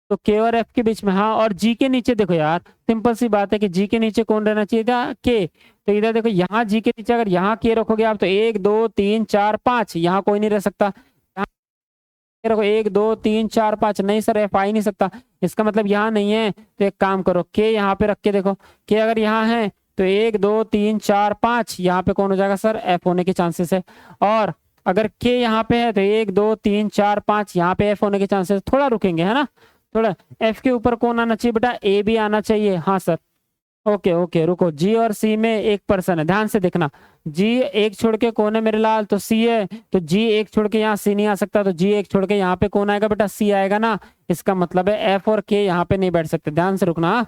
तो के और एफ के बीच में। हाँ, और जी के नीचे देखो यार, सिंपल सी बात है कि जी के नीचे कौन रहना चाहिए था? के। तो इधर देखो, यहाँ जी के नीचे अगर यहाँ के रखोगे आप, तो 1 2 3 4 5, यहाँ कोई नहीं रह सकता। यहाँ रखो 1 2 3 4 5, नहीं सर एफ आ ही नहीं सकता, इसका मतलब यहाँ नहीं है। तो एक काम करो, के यहाँ पे रख के देखो, के अगर यहाँ है तो 1 2 3 4 5, यहाँ पे कौन हो जाएगा सर? एफ होने के चांसेस है। और अगर के यहाँ पे है तो 1 2 3 4 5, यहाँ पे एफ होने के चांसेस। थोड़ा रुकेंगे है ना, थोड़ा। एफ के ऊपर कौन आना चाहिए बेटा? ए भी आना चाहिए। हाँ सर, ओके ओके, रुको। जी और सी में 1 पर्सन है, ध्यान से देखना। जी एक छोड़ के कौन है मेरे लाल? तो सी है। तो जी एक छोड़ के यहाँ सी नहीं आ सकता, तो जी एक छोड़ के यहाँ पे कौन आएगा बेटा? सी आएगा ना। इसका मतलब है एफ और के यहाँ पे नहीं बैठ सकते। ध्यान से रुकना,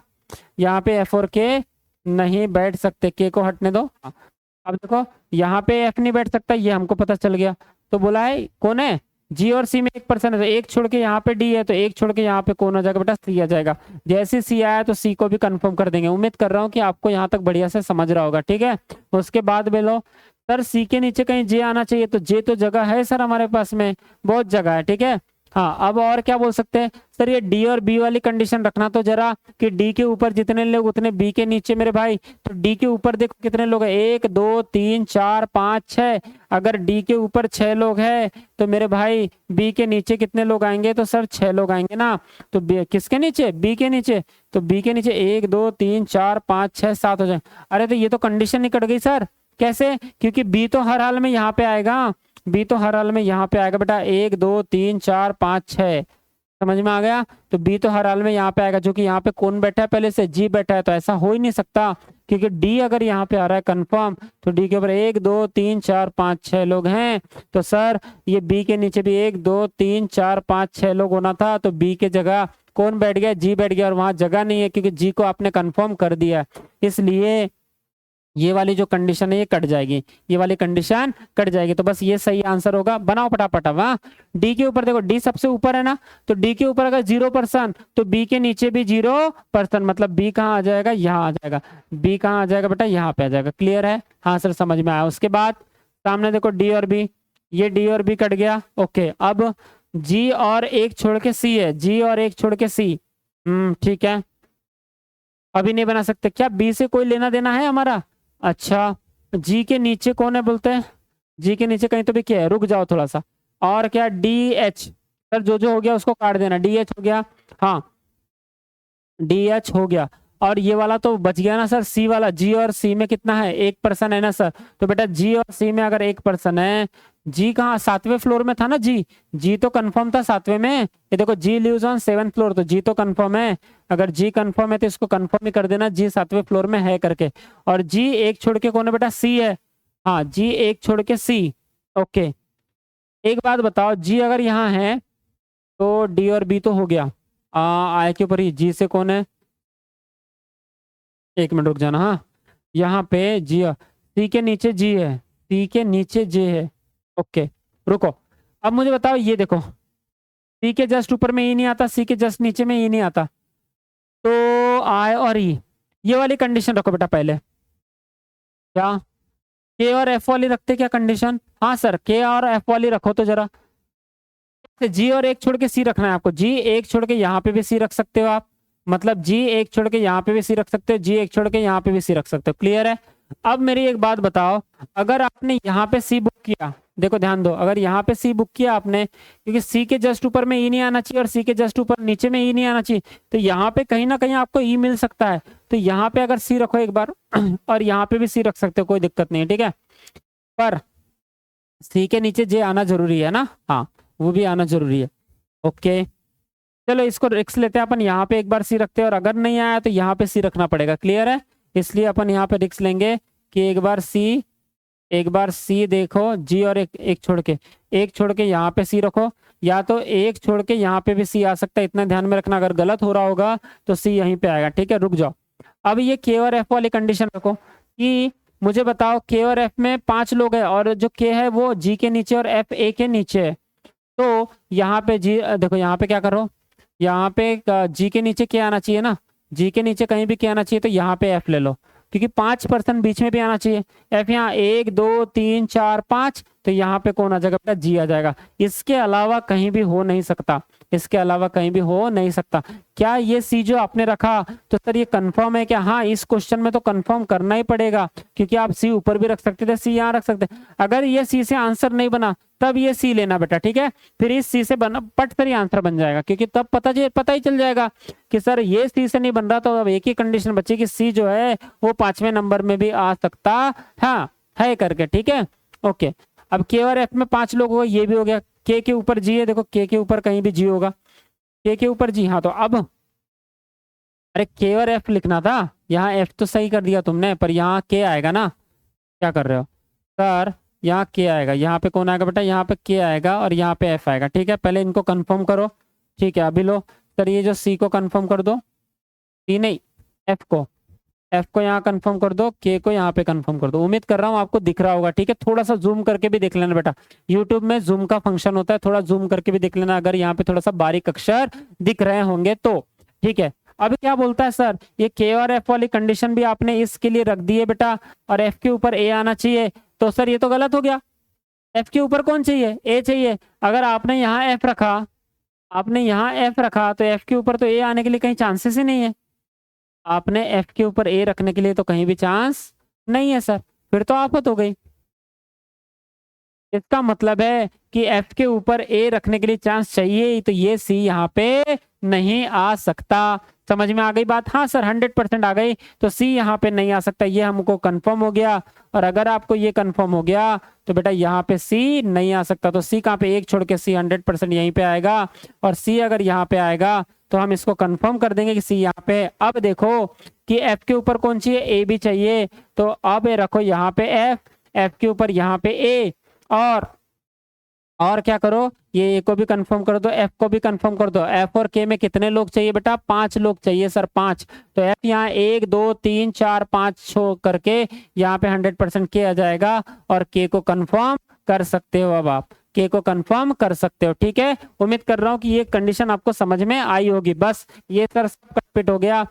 यहाँ पे एफ और के नहीं बैठ सकते। के को हटने दो। अब देखो यहाँ पे एफ नहीं बैठ सकता, ये हमको पता चल गया। तो बोला है कौन है? जी और सी में 1 पर्सन है, तो 1 छोड़ के यहाँ पे डी है, तो 1 छोड़ के यहाँ पे कौन आ जाएगा बेटा? सी आ जाएगा। जैसे सी आया तो सी को भी कंफर्म कर देंगे। उम्मीद कर रहा हूँ कि आपको यहाँ तक बढ़िया से समझ रहा होगा। ठीक है, उसके बाद बोलो सर सी के नीचे कहीं जे आना चाहिए, तो जे तो जगह है सर हमारे पास में, बहुत जगह है। ठीक है, हाँ। अब और क्या बोल सकते हैं सर? ये डी और बी वाली कंडीशन रखना तो जरा, कि डी के ऊपर जितने लोग उतने बी के नीचे मेरे भाई। तो डी के ऊपर देखो कितने लोग हैं? 1 2 3 4 5 6। अगर डी के ऊपर 6 लोग हैं तो मेरे भाई बी के नीचे कितने लोग आएंगे? तो सर 6 लोग आएंगे ना। तो किसके नीचे? बी के नीचे। तो बी के नीचे 1 2 3 4 5 6 7 हो जाए। अरे तो ये तो कंडीशन ही कट गई सर। कैसे? क्योंकि बी तो हर हाल में यहाँ पे आएगा, बी तो हर हाल में यहाँ पे आएगा बेटा। 1 2 3 4 5 6, समझ में आ गया। तो बी तो हर हाल में यहाँ पे आएगा, जो कि यहाँ पे कौन बैठा है पहले से, जी बैठा है, तो ऐसा हो ही नहीं सकता, क्योंकि डी अगर यहाँ पे आ रहा है कंफर्म, तो डी के ऊपर 1 2 3 4 5 6 लोग हैं। तो सर ये बी के नीचे भी 1 2 3 4 5 6 लोग होना था, तो बी के जगह कौन बैठ गया, जी बैठ गया, और वहां जगह नहीं है क्योंकि जी को आपने कंफर्म कर दिया, इसलिए ये वाली जो कंडीशन है ये कट जाएगी, ये वाली कंडीशन कट जाएगी। तो बस ये सही आंसर होगा। बनाओ फटाफट। अब हाँ, डी के ऊपर देखो, डी सबसे ऊपर है ना, तो डी के ऊपर अगर 0% तो बी के नीचे भी 0%, मतलब बी कहाँ आ जाएगा, यहाँ आ जाएगा। बी कहाँ आ जाएगा बेटा, यहाँ पे आ जाएगा। क्लियर है? हाँ सर समझ में आया। उसके बाद सामने देखो डी और बी, ये डी और बी कट गया। ओके, अब जी और एक छोड़ के सी है, जी और एक छोड़ के सी। ठीक है, अभी नहीं बना सकते। क्या बी से कोई लेना देना है हमारा? अच्छा, जी के नीचे कौन है बोलते हैं, जी के नीचे कहीं तो भी क्या है, रुक जाओ थोड़ा सा। और क्या, डी एच। सर जो हो गया उसको काट देना, डी एच हो गया। हाँ, डी एच हो गया। और ये वाला तो बच गया ना सर, सी वाला। जी और सी में कितना है, 1% है ना सर। तो बेटा जी और सी में अगर 1% है, जी कहाँ, 7वें फ्लोर में था ना जी, जी तो कंफर्म था 7वें में। ये देखो जी लिव्स ऑन 7th फ्लोर, तो जी तो कंफर्म है। अगर जी कंफर्म है तो इसको कंफर्म ही कर देना, जी 7वें फ्लोर में है करके। और जी एक छोड़ के कौन है बेटा, सी है। हाँ, जी एक छोड़ के सी। ओके, एक बात बताओ, जी अगर यहाँ है तो डी और बी तो हो गया। आई के ऊपर ही जी से कौन है, 1 मिनट रुक जाना। हाँ, यहाँ पे जी, सी के नीचे जी है, सी के नीचे जे है। ओके, रुको। अब मुझे बताओ, ये देखो, सी के जस्ट ऊपर में ई नहीं आता, सी के जस्ट नीचे में ई नहीं आता, तो आई और ई, ये वाली कंडीशन रखो बेटा पहले। क्या के और एफ वाली रखते क्या कंडीशन? हाँ सर, के और एफ वाली रखो तो जरा। जी और एक छोड़ के सी रखना है आपको, जी एक छोड़ के यहाँ पे भी सी रख सकते हो आप, मतलब जी एक छोड़ के यहाँ पे भी सी रख सकते हो, जी एक छोड़ के यहाँ पे भी सी रख सकते हो। क्लियर है? अब मेरी एक बात बताओ, अगर आपने यहाँ पे सी बुक किया, देखो ध्यान दो, अगर यहाँ पे सी बुक किया आपने, क्योंकि सी के जस्ट ऊपर में ई नहीं आना चाहिए और सी के जस्ट ऊपर नीचे में ई नहीं आना चाहिए, तो यहाँ पे कहीं ना कहीं आपको ई मिल सकता है। तो यहाँ पे अगर सी रखो एक बार और यहाँ पे भी सी रख सकते हो, कोई दिक्कत नहीं है, ठीक है। पर सी के नीचे जे आना जरूरी है ना, हाँ वो भी आना जरूरी है। ओके, चलो इसको रिक्स लेते हैं अपन, यहाँ पे एक बार सी रखते हैं, और अगर नहीं आया तो यहाँ पे सी रखना पड़ेगा। क्लियर है? इसलिए अपन यहाँ पे रिक्स लेंगे कि एक बार सी देखो, जी और एक छोड़ के यहाँ पे सी रखो, या तो एक छोड़ के यहाँ पे भी सी आ सकता है, इतना ध्यान में रखना। अगर गलत हो रहा होगा तो सी यहीं पे आएगा, ठीक है। रुक जाओ, अब ये के और एफ वाली कंडीशन रखो कि मुझे बताओ, के और एफ में 5 लोग हैं, और जो के है वो जी के नीचे और एफ ए के नीचे है। तो यहाँ पे जी देखो, यहाँ पे क्या करो, यहाँ पे जी के नीचे क्या आना चाहिए ना, जी के नीचे कहीं भी क्या आना चाहिए, तो यहाँ पे एफ ले लो, क्योंकि 5% बीच में भी आना चाहिए। एफ यहाँ 1 2 3 4 5, तो यहाँ पे कौन आ जाएगा बेटा, जी आ जाएगा। इसके अलावा कहीं भी हो नहीं सकता, इसके अलावा कहीं भी हो नहीं सकता। क्या ये सी जो आपने रखा, तो सर ये कंफर्म है क्या? हाँ, इस क्वेश्चन में तो कंफर्म करना ही पड़ेगा, क्योंकि आप सी ऊपर भी रख सकते थे, सी यहाँ रख सकते। अगर ये सी से आंसर नहीं बना तब ये सी लेना बेटा, ठीक है। फिर इस सी से बना पट कर ही आंसर बन जाएगा, क्योंकि तब पता ही चल जाएगा कि सर ये सी से नहीं बन रहा, तो अब एक ही कंडीशन बची कि सी जो है वो 5वें नंबर में भी आ सकता हाँ है करके, ठीक है। ओके, अब के और एफ में 5 लोग होगा, ये भी हो गया। के ऊपर जी है, देखो के ऊपर कहीं भी जी होगा, के ऊपर जी। हाँ, तो अब अरे के और एफ लिखना था, यहाँ एफ तो सही कर दिया तुमने, पर यहाँ के आएगा ना। क्या कर रहे हो सर, यहाँ के आएगा, यहाँ पे कौन आएगा बेटा, यहाँ पे के आएगा और यहाँ पे एफ आएगा, ठीक है। पहले इनको कंफर्म करो, ठीक है। अभी लो सर, ये जो सी को कंफर्म कर दो, सी नहीं एफ को यहाँ कंफर्म कर दो, के को यहाँ पे कंफर्म कर दो। उम्मीद कर रहा हूँ आपको दिख रहा होगा, ठीक है। थोड़ा सा जूम करके भी देख लेना बेटा, यूट्यूब में जूम का फंक्शन होता है, थोड़ा जूम करके भी देख लेना अगर यहाँ पे थोड़ा सा बारीक अक्षर दिख रहे होंगे तो, ठीक है। अब क्या बोलता है सर, ये के और एफ वाली कंडीशन भी आपने इसके लिए रख दी है बेटा, और एफ के ऊपर ए आना चाहिए, तो सर ये तो गलत हो गया। एफ के ऊपर कौन चाहिए, ए चाहिए। अगर आपने यहाँ एफ रखा, तो एफ के ऊपर तो ए आने के लिए कहीं चांसेस ही नहीं है। आपने एफ के ऊपर ए रखने के लिए तो कहीं भी चांस नहीं है सर, फिर तो आफत हो गई। इसका मतलब है कि एफ के ऊपर ए रखने के लिए चांस चाहिए, तो ये सी यहाँ पे नहीं आ सकता। समझ में आ गई बात? हाँ सर 100% आ गई। तो सी यहाँ पे नहीं आ सकता, ये हमको कंफर्म हो गया। और अगर आपको ये कंफर्म हो गया तो बेटा यहाँ पे सी नहीं आ सकता। तो सी कहाँ पे, एक छोड़ के सी 100% यहीं पे आएगा। और सी अगर यहाँ पे आएगा तो हम इसको कंफर्म कर देंगे कि सी यहाँ पे। अब देखो कि एफ के ऊपर कौन चाहिए, ए भी चाहिए। तो अब ये रखो यहाँ पे एफ, एफ के ऊपर यहाँ पे ए। और क्या करो, ये ए को भी कंफर्म कर दो, एफ को भी कंफर्म कर दो। एफ और के में कितने लोग चाहिए बेटा, 5 लोग चाहिए सर, 5। तो एफ यहाँ 1 2 3 4 5 छो करके यहाँ पे 100% के आ जाएगा। और के को कंफर्म कर सकते हो, अब आप के को कंफर्म कर सकते हो। ठीक है, उम्मीद कर रहा हूँ कि ये कंडीशन आपको समझ में आई होगी। बस ये सर सब कंप्लीट हो गया।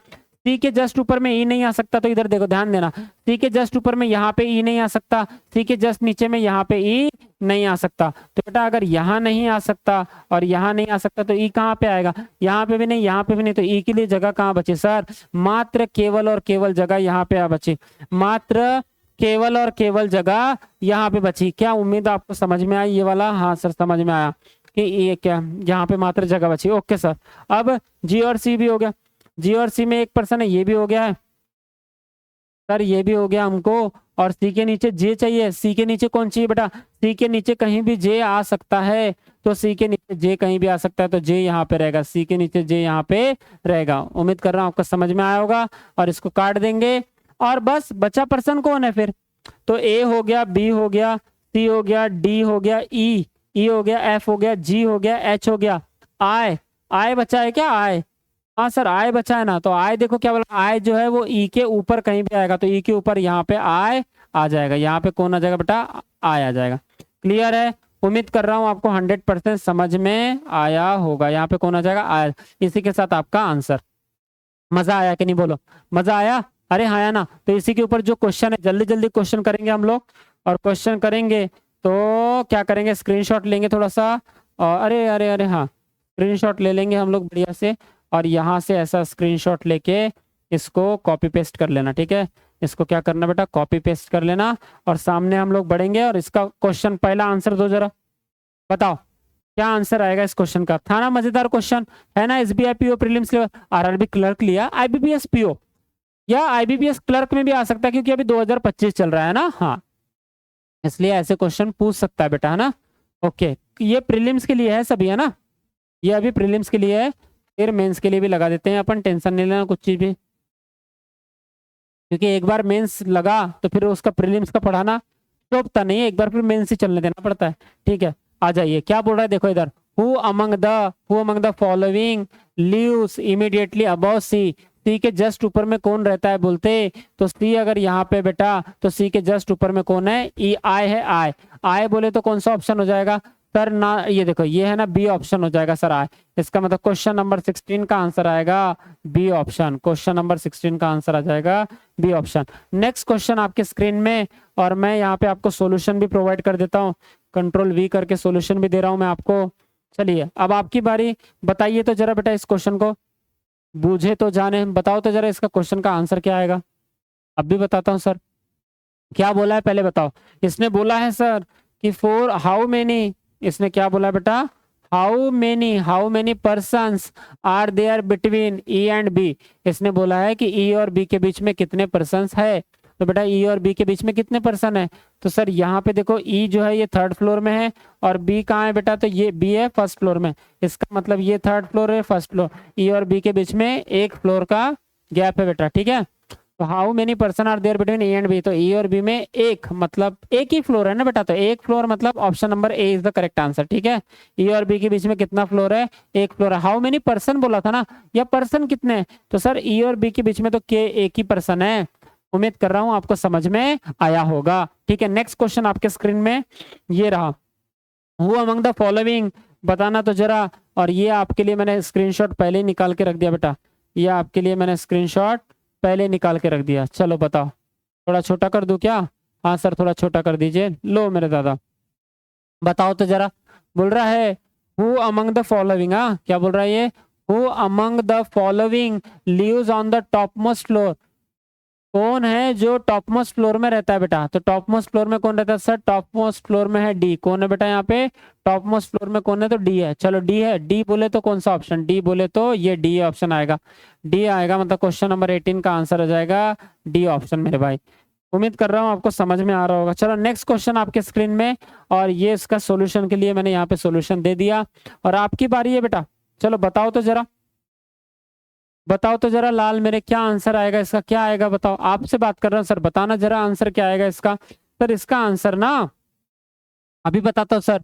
सी के जस्ट ऊपर में ई नहीं आ सकता, तो इधर देखो ध्यान देना, सी के जस्ट ऊपर में यहाँ पे ई नहीं आ सकता, सी के जस्ट नीचे में यहाँ पे ई नहीं आ सकता। तो बेटा अगर यहाँ नहीं आ सकता और यहाँ नहीं आ सकता तो ई कहाँ पे आएगा, यहाँ पे भी नहीं, यहाँ पे भी नहीं। तो ई के लिए जगह कहाँ बची सर, मात्र केवल और केवल जगह यहाँ पे बची, मात्र केवल और केवल जगह यहाँ पे बची। क्या उम्मीद आपको समझ में आई ये वाला? हाँ सर समझ में आया कि ये क्या, यहाँ पे मात्र जगह बची। ओके सर, अब जी और सी भी हो गया, जी और सी में एक पर्सन है, ये भी हो गया है सर, ये भी हो गया हमको। और सी के नीचे जे चाहिए, सी के नीचे कौन चाहिए बेटा, सी के नीचे कहीं भी जे आ सकता है। तो सी के नीचे जे कहीं भी आ सकता है, तो जे यहाँ पे रहेगा, सी के नीचे जे यहाँ पे रहेगा। उम्मीद कर रहा हूँ आपको समझ में आया होगा। और इसको काट देंगे और बस बचा पर्सन कौन है फिर, तो ए हो गया, बी हो गया, सी हो गया, डी हो गया, ई हो गया, एफ हो गया, जी हो गया, एच हो गया, आई, आई बचा है क्या, आई? हाँ सर आई बचा है ना। तो आई देखो क्या बोला, आई जो है वो ई के ऊपर कहीं भी आएगा, तो ई के ऊपर यहाँ पे आई आ जाएगा, यहाँ पे कौन आ जाएगा बेटा, आई आ जाएगा। क्लियर है? उम्मीद कर रहा हूँ आपको 100% समझ में आया होगा। यहाँ पे कौन आ जाएगा, आई। इसी के साथ आपका आंसर। मजा आया कि नहीं, बोलो मजा आया? अरे हाँ आया ना। तो इसी के ऊपर जो क्वेश्चन है, जल्दी जल्दी क्वेश्चन करेंगे हम लोग। और क्वेश्चन करेंगे तो क्या करेंगे, स्क्रीनशॉट लेंगे थोड़ा सा। और अरे अरे अरे हाँ, स्क्रीनशॉट ले लेंगे हम लोग बढ़िया से। और यहाँ से ऐसा स्क्रीनशॉट लेके इसको कॉपी पेस्ट कर लेना। ठीक है, इसको क्या करना बेटा, कॉपी पेस्ट कर लेना। और सामने हम लोग बढ़ेंगे और इसका क्वेश्चन पहला आंसर दो जरा, बताओ क्या आंसर आएगा इस क्वेश्चन का। था ना मजेदार क्वेश्चन, है ना? SBI PO prelims level, RRB clerk लिया, आईबीपीएस पीओ या आईबीपीएस क्लर्क में भी आ सकता है, क्योंकि अभी 2025 चल रहा है ना। हाँ, इसलिए ऐसे क्वेश्चन पूछ सकता है बेटा, है ना। ओके, ये प्रीलिम्स के लिए है सभी, है ना, ये अभी प्रीलिम्स के लिए है। फिर मेंस के लिए भी लगा देते हैं अपन, टेंशन नहीं लेना कुछ चीज भी, क्योंकि एक बार मेंस लगा तो फिर उसका प्रीलिम्स का पढ़ाना शोभता नहीं है, एक बार फिर मेंस ही चलने देना पड़ता है। ठीक है, आ जाइए, क्या बोल रहा है देखो इधर, who among the following lives immediately above C, C के जस्ट ऊपर में कौन रहता है बोलते, तो सी अगर यहाँ पे बेटा, तो सी के जस्ट ऊपर में कौन है, ई आई है, आई। आई बोले तो कौन सा ऑप्शन हो जाएगा सर ना, ये देखो ये है ना, बी ऑप्शन हो जाएगा सर आई। इसका मतलब क्वेश्चन नंबर 16 का आंसर आएगा बी ऑप्शन, क्वेश्चन नंबर 16 का आंसर आ जाएगा बी ऑप्शन। नेक्स्ट क्वेश्चन आपके स्क्रीन में, और मैं यहाँ पे आपको सॉल्यूशन भी प्रोवाइड कर देता हूँ, कंट्रोल वी करके सॉल्यूशन भी दे रहा हूँ मैं आपको। चलिए अब आपकी बारी, बताइए तो जरा बेटा इस क्वेश्चन को, बूझे तो जाने, बताओ तो जरा इसका क्वेश्चन का आंसर क्या आएगा। अब भी बताता हूँ सर, क्या बोला है पहले बताओ। इसने बोला है सर कि फॉर हाउ मेनी, इसने क्या बोला बेटा, how many persons are there between E and B. इसने बोला है कि ई और बी के बीच में कितने पर्सन्स है। तो बेटा ई और बी के बीच में कितने पर्सन है, तो सर यहाँ पे देखो ई जो है ये 3rd फ्लोर में है, और बी कहाँ है बेटा, तो ये बी है 1st फ्लोर में। इसका मतलब ये 3rd फ्लोर है, 1st फ्लोर, ई और बी के बीच में 1 फ्लोर का गैप है बेटा। ठीक है, तो how many person are there between A and B, तो ए और बी में एक, मतलब एक ही फ्लोर है ना बेटा, तो एक फ्लोर मतलब option number A is the correct answer. ठीक है, ए और बी के बीच में कितना फ्लोर है, एक फ्लोर है। हाउ मेनी पर्सन बोला था ना, या पर्सन कितने हैं, तो सर ए और बी के बीच में तो के एक ही पर्सन है। उम्मीद कर रहा हूं आपको समझ में आया होगा। ठीक है, नेक्स्ट क्वेश्चन आपके स्क्रीन में ये रहा, हु अमंग द फॉलोइंग, बताना तो जरा। और ये आपके लिए मैंने स्क्रीनशॉट पहले ही निकाल के रख दिया बेटा, ये आपके लिए मैंने स्क्रीनशॉट पहले निकाल के रख दिया। चलो बताओ, थोड़ा छोटा कर दूं क्या? हाँ सर थोड़ा छोटा कर दीजिए, लो मेरे दादा, बताओ तो जरा। बोल रहा है हु अमंग द फॉलोइंग, हाँ क्या बोल रहा है ये, who among the following lives on the top most floor. कौन है जो टॉप मोस्ट फ्लोर में रहता है बेटा? तो टॉप मोस्ट फ्लोर में कौन रहता है सर? टॉप मोस्ट फ्लोर में है डी। कौन है बेटा यहाँ पे टॉप मोस्ट फ्लोर में? कौन है? तो डी है। चलो डी है, डी बोले तो कौन सा ऑप्शन? डी बोले तो ये डी ऑप्शन आएगा। डी आएगा, मतलब क्वेश्चन नंबर 18 का आंसर हो जाएगा डी ऑप्शन मेरे भाई। उम्मीद कर रहा हूँ आपको समझ में आ रहा होगा। चलो नेक्स्ट क्वेश्चन आपके स्क्रीन में, और ये इसका सोल्यूशन के लिए मैंने यहाँ पे सोल्यूशन दे दिया, और आपकी बारी है बेटा। चलो बताओ तो जरा, बताओ तो जरा लाल मेरे, क्या आंसर आएगा इसका? क्या आएगा बताओ, आपसे बात कर रहा हूँ सर, बताना जरा आंसर क्या आएगा इसका। सर इसका आंसर ना अभी बताता हूँ sir.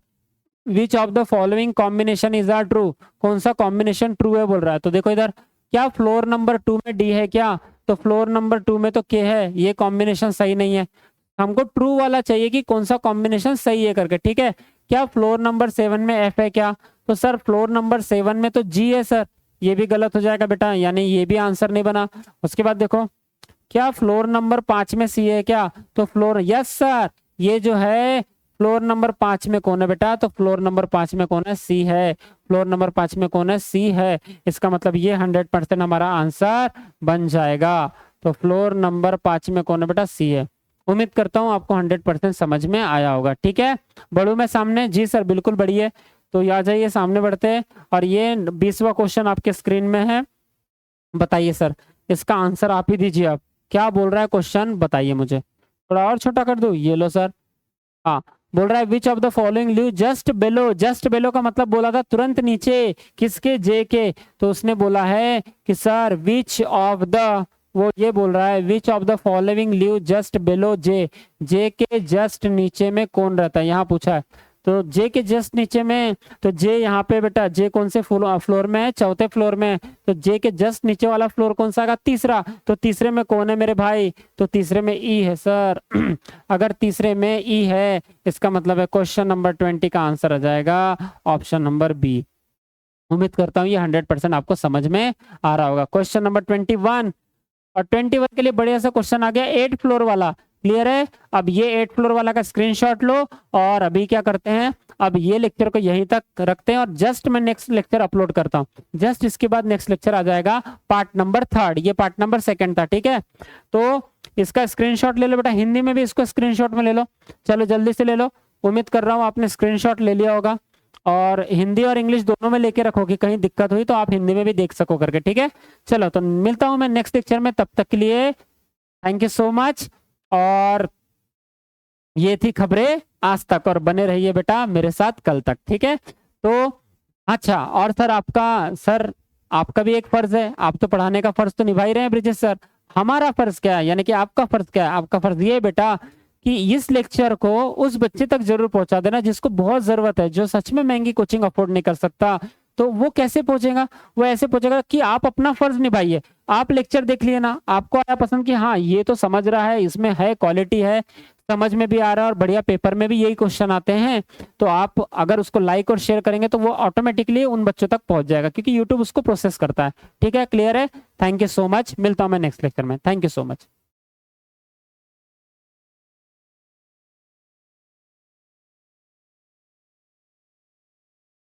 Which of the following combination is are true? कौन सा कॉम्बिनेशन ट्रू है बोल रहा है। तो देखो इधर, क्या फ्लोर नंबर 2 में डी है क्या? तो फ्लोर नंबर 2 में तो के है, ये कॉम्बिनेशन सही नहीं है। हमको ट्रू वाला चाहिए कि कौन सा कॉम्बिनेशन सही है करके, ठीक है। क्या फ्लोर नंबर 7 में एफ है क्या? तो सर फ्लोर नंबर 7 में तो जी है सर, ये भी गलत हो जाएगा बेटा, यानी ये भी आंसर नहीं बना। उसके बाद देखो, क्या फ्लोर नंबर 5 में सी है क्या? तो फ्लोर, यस सर, ये जो है फ्लोर नंबर 5 में कौन है बेटा? तो फ्लोर नंबर 5 में कौन है? सी है। फ्लोर नंबर 5 में कौन है? सी है। इसका मतलब ये 100% हमारा आंसर बन जाएगा। तो फ्लोर नंबर 5 में कौन है बेटा? सी है। उम्मीद करता हूँ आपको 100% समझ में आया होगा, ठीक है। बढ़ू मैं सामने? जी सर बिल्कुल बढ़िए। तो आ जाइए सामने बढ़ते हैं, और ये 20वां क्वेश्चन आपके स्क्रीन में है। बताइए सर, इसका आंसर आप ही दीजिए। आप क्या बोल रहा है क्वेश्चन, बताइए मुझे। थोड़ा और छोटा कर दूं? ये लो सर। हाँ, बोल रहा है which of the following live just below. Just below का मतलब बोला था तुरंत नीचे, किसके? जे के। तो उसने बोला है कि सर विच ऑफ द, वो ये बोल रहा है which of the following live just below J. J के जस्ट नीचे में कौन रहता है, यहाँ पूछा है। तो जे के जस्ट नीचे में, तो जे यहाँ पे बेटा, जे कौन से फ्लोर में है? चौथे फ्लोर में है। तो जे के जस्ट नीचे वाला फ्लोर कौन सा आएगा? तीसरा। तो तीसरे में कौन है मेरे भाई? तो तीसरे में ई है सर। अगर तीसरे में ई है, इसका मतलब है क्वेश्चन नंबर 20 का आंसर आ जाएगा ऑप्शन नंबर बी। उम्मीद करता हूँ ये 100% आपको समझ में आ रहा होगा। क्वेश्चन नंबर 21, और 21 के लिए बढ़िया सा क्वेश्चन आ गया, 8 फ्लोर वाला। क्लियर है? अब ये 8 फ्लोर वाला का स्क्रीनशॉट लो, और अभी क्या करते हैं, अब ये लेक्चर को यहीं तक रखते हैं, और जस्ट मैं नेक्स्ट लेक्चर अपलोड करता हूँ। जस्ट इसके बाद नेक्स्ट लेक्चर आ जाएगा पार्ट नंबर 3, ये पार्ट नंबर 2 था, ठीक है। तो इसका स्क्रीनशॉट ले लो बेटा, हिंदी में भी इसको स्क्रीनशॉट में ले लो। चलो जल्दी से ले लो। उम्मीद कर रहा हूँ आपने स्क्रीनशॉट ले लिया होगा, और हिंदी और इंग्लिश दोनों में लेके रखो कि कहीं दिक्कत हुई तो आप हिंदी में भी देख सको करके, ठीक है। चलो तो मिलता हूं मैं नेक्स्ट लेक्चर में, तब तक के लिए थैंक यू सो मच। और ये थी खबरें आज तक, और बने रहिए बेटा मेरे साथ कल तक, ठीक है। तो अच्छा, और सर आपका भी एक फर्ज है, आप तो पढ़ाने का फर्ज तो निभा ही रहे हैं ब्रिजेश सर। हमारा फर्ज क्या है, यानी कि आपका फर्ज क्या है? आपका फर्ज ये बेटा कि इस लेक्चर को उस बच्चे तक जरूर पहुंचा देना जिसको बहुत जरूरत है, जो सच में महंगी कोचिंग अफोर्ड नहीं कर सकता। तो वो कैसे पहुंचेगा? वो ऐसे पहुंचेगा कि आप अपना फर्ज निभाइए। आप लेक्चर देख लिए ना, आपको आया पसंद कि हाँ ये तो समझ रहा है, इसमें है क्वालिटी है, समझ में भी आ रहा है, और बढ़िया पेपर में भी यही क्वेश्चन आते हैं, तो आप अगर उसको लाइक और शेयर करेंगे तो वो ऑटोमेटिकली उन बच्चों तक पहुंच जाएगा, क्योंकि यूट्यूब उसको प्रोसेस करता है, ठीक है। क्लियर है? Thank you so much. मिलता हूं मैं नेक्स्ट लेक्चर में। Thank you so much.